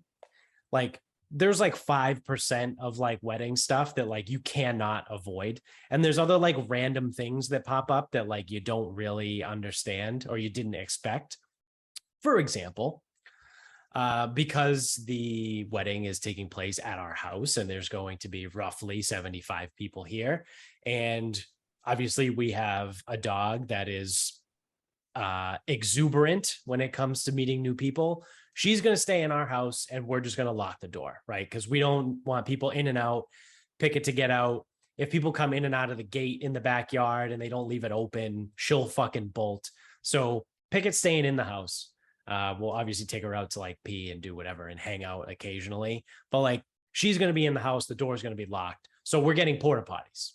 like there's like 5% of like wedding stuff that like you cannot avoid. And there's other like random things that pop up that like you don't really understand or you didn't expect. For example, because the wedding is taking place at our house and there's going to be roughly 75 people here. And obviously we have a dog that is exuberant when it comes to meeting new people. She's going to stay in our house and we're just going to lock the door, right? Because we don't want people in and out, picket to get out. If people come in and out of the gate in the backyard and they don't leave it open, she'll fucking bolt. So Picket's staying in the house. We'll obviously take her out to like pee and do whatever and hang out occasionally. But like she's going to be in the house. The door's going to be locked. So we're getting porta potties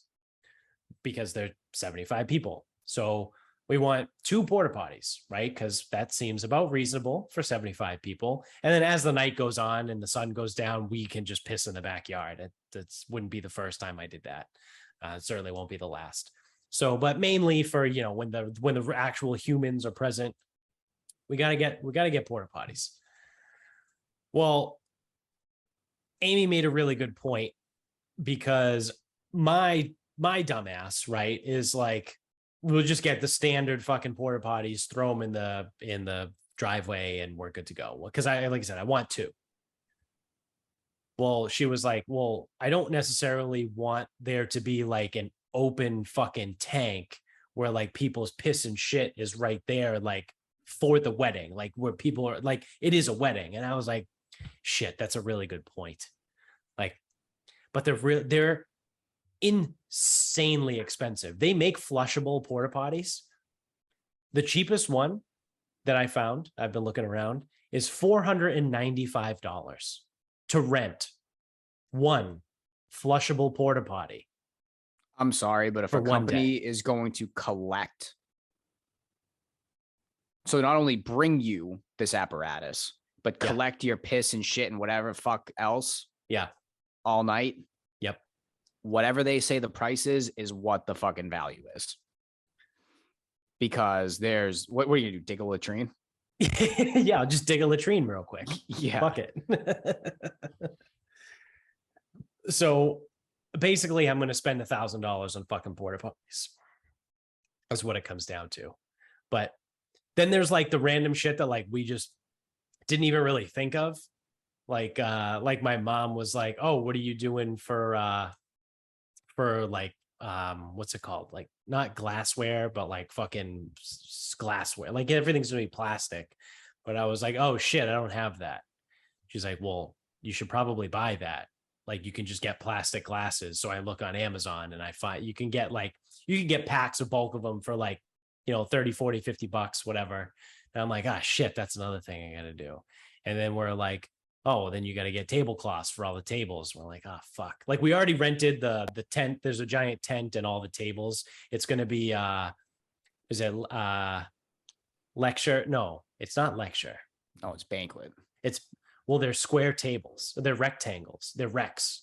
because they're 75 people. So we want 2 porta potties, right? Because that seems about reasonable for 75 people. And then as the night goes on and the sun goes down, we can just piss in the backyard. That wouldn't be the first time I did that. It certainly won't be the last. So, but mainly for, you know, when the actual humans are present, we gotta get porta potties. Well, Amy made a really good point because my dumbass, right, is like, we'll just get the standard fucking porta potties, throw them in the driveway, and we're good to go. Because like I said, I want 2. Well, she was like, well, I don't necessarily want there to be like an open fucking tank where like people's piss and shit is right there, like for the wedding, like where people are like, it is a wedding. And I was like, shit, that's a really good point. Like, but they're insanely expensive. They make flushable porta potties. The cheapest one that I found, I've been looking around, is $495 to rent one flushable porta potty. I'm sorry, but if a company is going to collect, so not only bring you this apparatus, but collect your piss and shit and whatever fuck else, all night. Yep. Whatever they say the price is what the fucking value is. Because there's what are you gonna do? Dig a latrine? Yeah, I'll just dig a latrine real quick. Yeah. Fuck it. So basically, I'm going to spend $1,000 on fucking porta potties. That's what it comes down to. But then there's like the random shit that like we just didn't even really think of. Like my mom was like, "Oh, what are you doing for like what's it called? Like not glassware, but like fucking glassware. Like everything's going to be plastic." But I was like, "Oh shit, I don't have that." She's like, "Well, you should probably buy that. Like you can just get plastic glasses." So I look on Amazon and I find you can get packs of bulk of them for like, you know, 30, 40, 50 bucks, whatever. And I'm like, ah, shit, that's another thing I got to do. And then we're like, oh, then you got to get tablecloths for all the tables. We're like, oh, fuck. Like we already rented the tent. There's a giant tent and all the tables. It's going to be, is it lecture? No, it's not lecture. No, it's banquet. Well, they're square tables. They're rectangles. They're recs.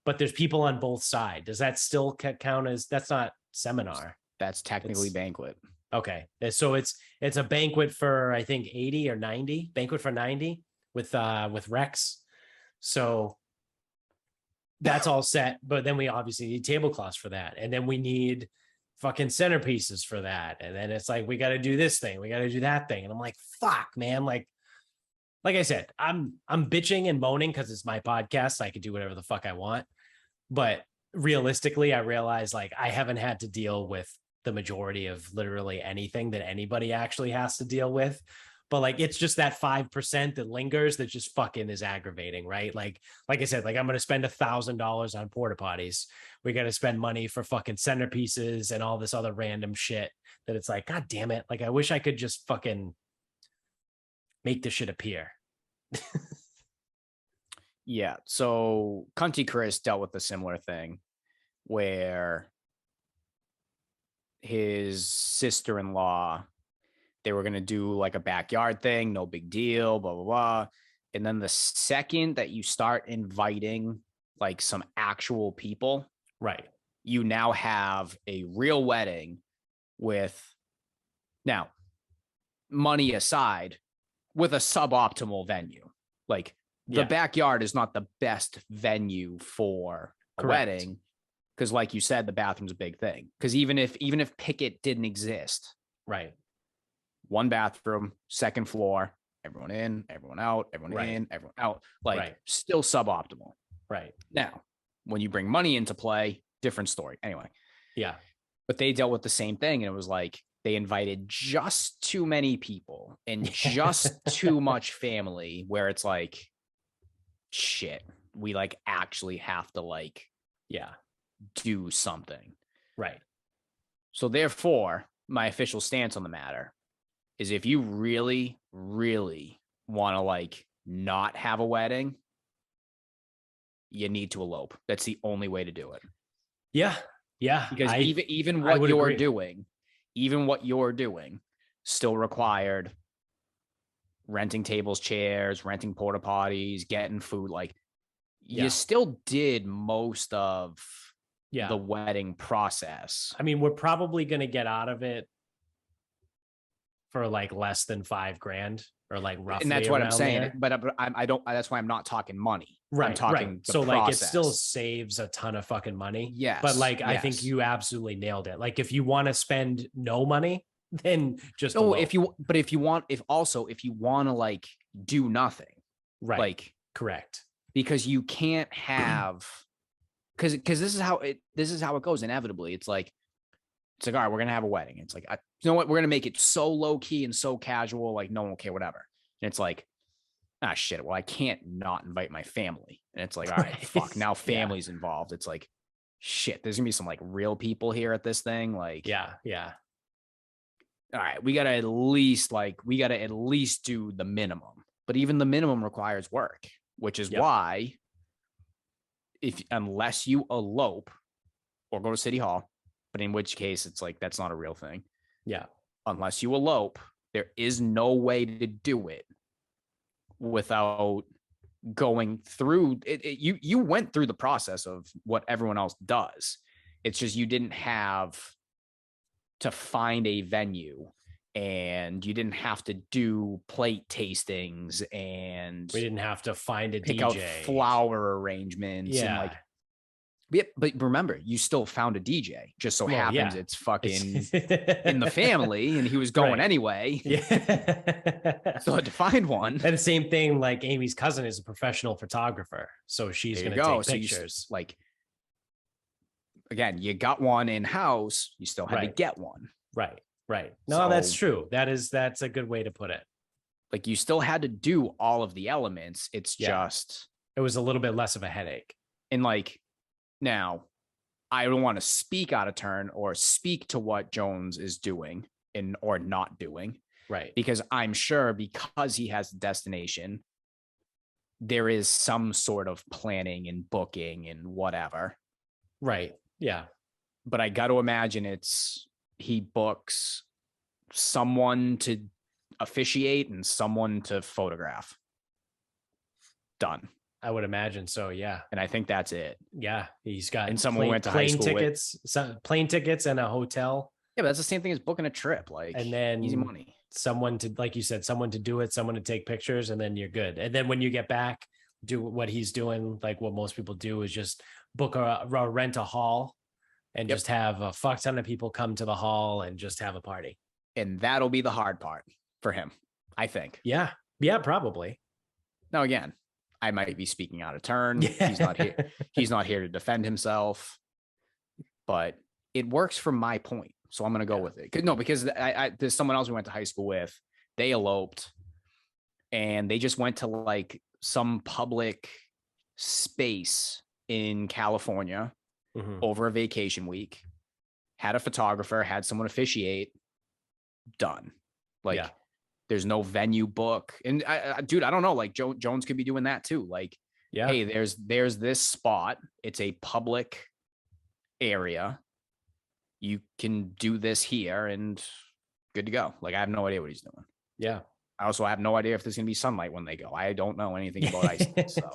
But there's people on both sides. Does that still count as, that's not seminar? That's technically banquet. Okay. So it's a banquet for, I think, 80 or 90. Banquet for 90 with recs. So that's all set. But then we obviously need tablecloths for that. And then we need fucking centerpieces for that. And then it's like, we got to do this thing. We got to do that thing. And I'm like, fuck, man. Like I said, I'm bitching and moaning because it's my podcast. So I can do whatever the fuck I want. But realistically, I realize like I haven't had to deal with the majority of literally anything that anybody actually has to deal with. But like, it's just that 5% that lingers that just fucking is aggravating, right? Like I said, like I'm going to spend $1,000 on porta potties. We got to spend money for fucking centerpieces and all this other random shit that it's like, God damn it. Like, I wish I could just fucking make this shit appear. Yeah. So Cunty Chris dealt with a similar thing where his sister-in-law, they were going to do like a backyard thing, no big deal, blah, blah, blah. And then the second that you start inviting like some actual people, Right. you now have a real wedding with, now, money aside, with a suboptimal venue. Like the backyard is not the best venue for a wedding, because like you said, the bathroom's a big thing. Because even if Pickett didn't exist, right, one bathroom, second floor, everyone in, everyone out, everyone in, everyone out, like still suboptimal. Right. Now, when you bring money into play, different story. Anyway. Yeah. But they dealt with the same thing. And it was like, they invited just too many people and just too much family, where it's like, shit, we like actually have to like, do something. Right. So therefore, my official stance on the matter is, if you really, really want to like not have a wedding, you need to elope. That's the only way to do it. Yeah. Yeah. Because even what you're doing still required renting tables, chairs, renting porta potties, getting food. Like you still did most of the wedding process. I mean, we're probably going to get out of it for like less than $5,000, or like roughly. And that's what I'm saying. There. But I don't, that's why I'm not talking money. Right. I'm talking so process. Like it still saves a ton of fucking money. Yes. But like, I think you absolutely nailed it. Like if you want to spend no money, then just if you want to like do nothing. Right. Like correct. Because you can't have, because this is how it goes inevitably. It's like, all right, we're gonna have a wedding. It's like, you know what, we're gonna make it so low key and so casual, like no one will care, whatever. And it's like, shit, well, I can't not invite my family. And it's like, all right, fuck, now family's involved. It's like, shit, there's gonna be some like real people here at this thing. Like, yeah. All right, we gotta at least do the minimum. But even the minimum requires work, which is why, unless you elope or go to City Hall, but in which case it's like, that's not a real thing. Yeah. Unless you elope, there is no way to do it without going through it. You went through the process of what everyone else does. It's just you didn't have to find a venue, and you didn't have to do plate tastings, and we didn't have to find a pick DJ, out flower arrangements. And like, but remember, you still found a DJ. Just so happens it's fucking in the family, and he was going anyway. Yeah. So I had to find one. And the same thing, like Amy's cousin is a professional photographer, so she's going to take pictures. So like, again, you got one in house. You still had to get one. Right. No, that's true. That's a good way to put it. Like you still had to do all of the elements. It's just, it was a little bit less of a headache. And like, now, I don't want to speak out of turn or speak to what Jones is doing or not doing. Right. Because I'm sure, because he has a destination, there is some sort of planning and booking and whatever. Right. Yeah. But I got to imagine he books someone to officiate and someone to photograph. Done. I would imagine so, yeah. And I think that's it. Yeah, he's got and someone went to high school plane tickets and a hotel. Yeah, but that's the same thing as booking a trip, like, and then easy money. Someone to, like you said, someone to do it, someone to take pictures, and then you're good. And then when you get back, do what he's doing, like what most people do, is just book rent a hall and just have a fuck ton of people come to the hall and just have a party. And that'll be the hard part for him, I think. Yeah, probably. Now, again, I might be speaking out of turn. He's not here. He's not here to defend himself, but it works from my point. So I'm going to go with it. Because there's someone else we went to high school with. They eloped and they just went to like some public space in California over a vacation week, had a photographer, had someone officiate, done. Like, there's no venue book. And dude, I don't know, like Jones could be doing that too. Like, hey, there's this spot. It's a public area. you can do this here and good to go. Like, I have no idea what he's doing. Yeah. I also have no idea if there's going to be sunlight when they go. I don't know anything about Iceland. So,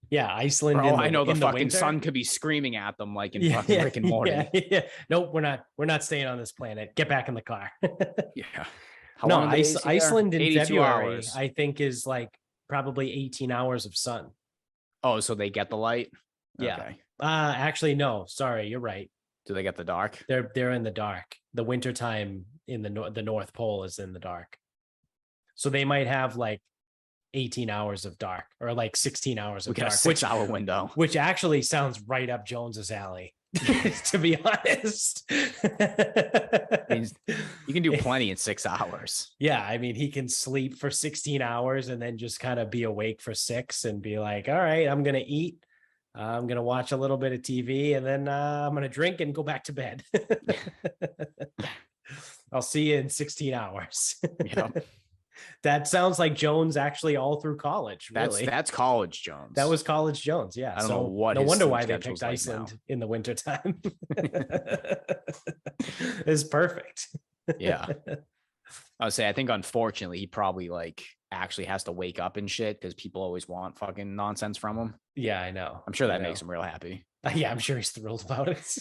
yeah, Iceland. bro, I know the fucking winter, sun could be screaming at them like in fucking Rick and Morty. Yeah. Nope, we're not staying on this planet. Get back in the car. Yeah. No, Iceland in February, hours. I think, is like probably 18 hours of sun. Oh, so they get the light? Yeah. Okay. Actually, no. Sorry, you're right. Do they get the dark? They're in the dark. The wintertime in the North Pole is in the dark. So they might have like 18 hours of dark or like 16 hours of dark. A 6-hour window. Which actually sounds right up Jones's alley, to be honest. I mean, you can do plenty in 6 hours. Yeah, I mean, he can sleep for 16 hours and then just kind of be awake for 6 and be like, all right, I'm going to eat. I'm going to watch a little bit of TV and then I'm going to drink and go back to bed. I'll see you in 16 hours. Yep. That sounds like Jones actually all through college. Really. That's college Jones. That was college Jones. Yeah. I don't know what. No wonder why they picked Iceland now. in the wintertime. It's perfect. Yeah. I would say, I think unfortunately he probably like actually has to wake up and shit because people always want fucking nonsense from him. Yeah, I know. I'm sure that makes him real happy. Yeah, I'm sure he's thrilled about it.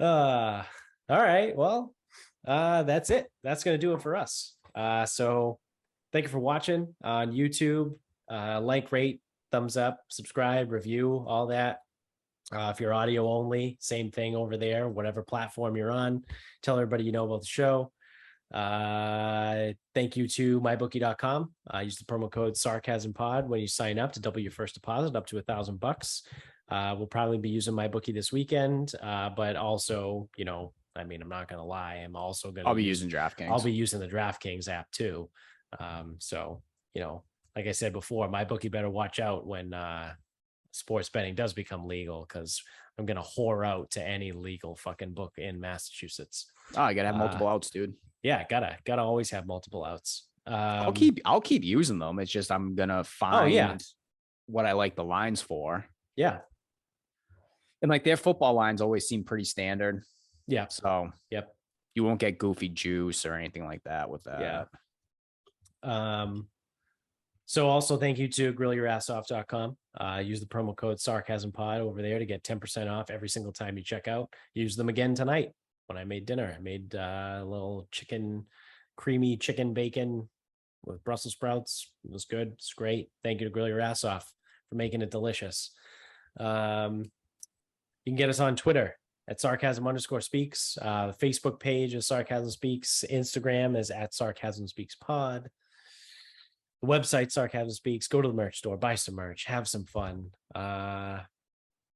All right. Well, that's it. That's going to do it for us. So thank you for watching on YouTube. Like, rate, thumbs up, subscribe, review, all that. If you're audio only, same thing over there, whatever platform you're on. Tell everybody you know about the show. Thank you to mybookie.com. Use the promo code SarcasmPod when you sign up to double your first deposit up to $1,000. We'll probably be using MyBookie this weekend, but also, you know, I mean, I'm not going to lie. I'll be using DraftKings. I'll be using the DraftKings app too. So, you know, like I said before, MyBookie better watch out when sports betting does become legal, because I'm going to whore out to any legal fucking book in Massachusetts. Oh, I got to have multiple outs, dude. Yeah, gotta always have multiple outs. I'll keep using them. It's just I'm gonna find what I like the lines for. Yeah. And like their football lines always seem pretty standard. Yeah. So you won't get goofy juice or anything like that with that. Yeah. So also thank you to grillyourassoff.com. Use the promo code SarcasmPod over there to get 10% off every single time you check out. Use them again tonight. When I made dinner, I made a little creamy chicken bacon with Brussels sprouts. It was good. It's great. Thank you to Grill Your Ass Off for making it delicious. You can get us on Twitter at Sarcasm_speaks. Facebook page is Sarcasm Speaks. Instagram is at Sarcasm Speaks Pod. The website Sarcasm Speaks. Go to the merch store, buy some merch, have some fun. And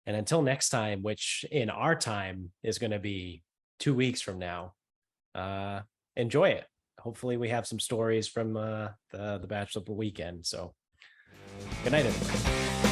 until next time, which in our time is going to be 2 weeks from now, enjoy it. Hopefully we have some stories from the Bachelor weekend. So good night, everybody.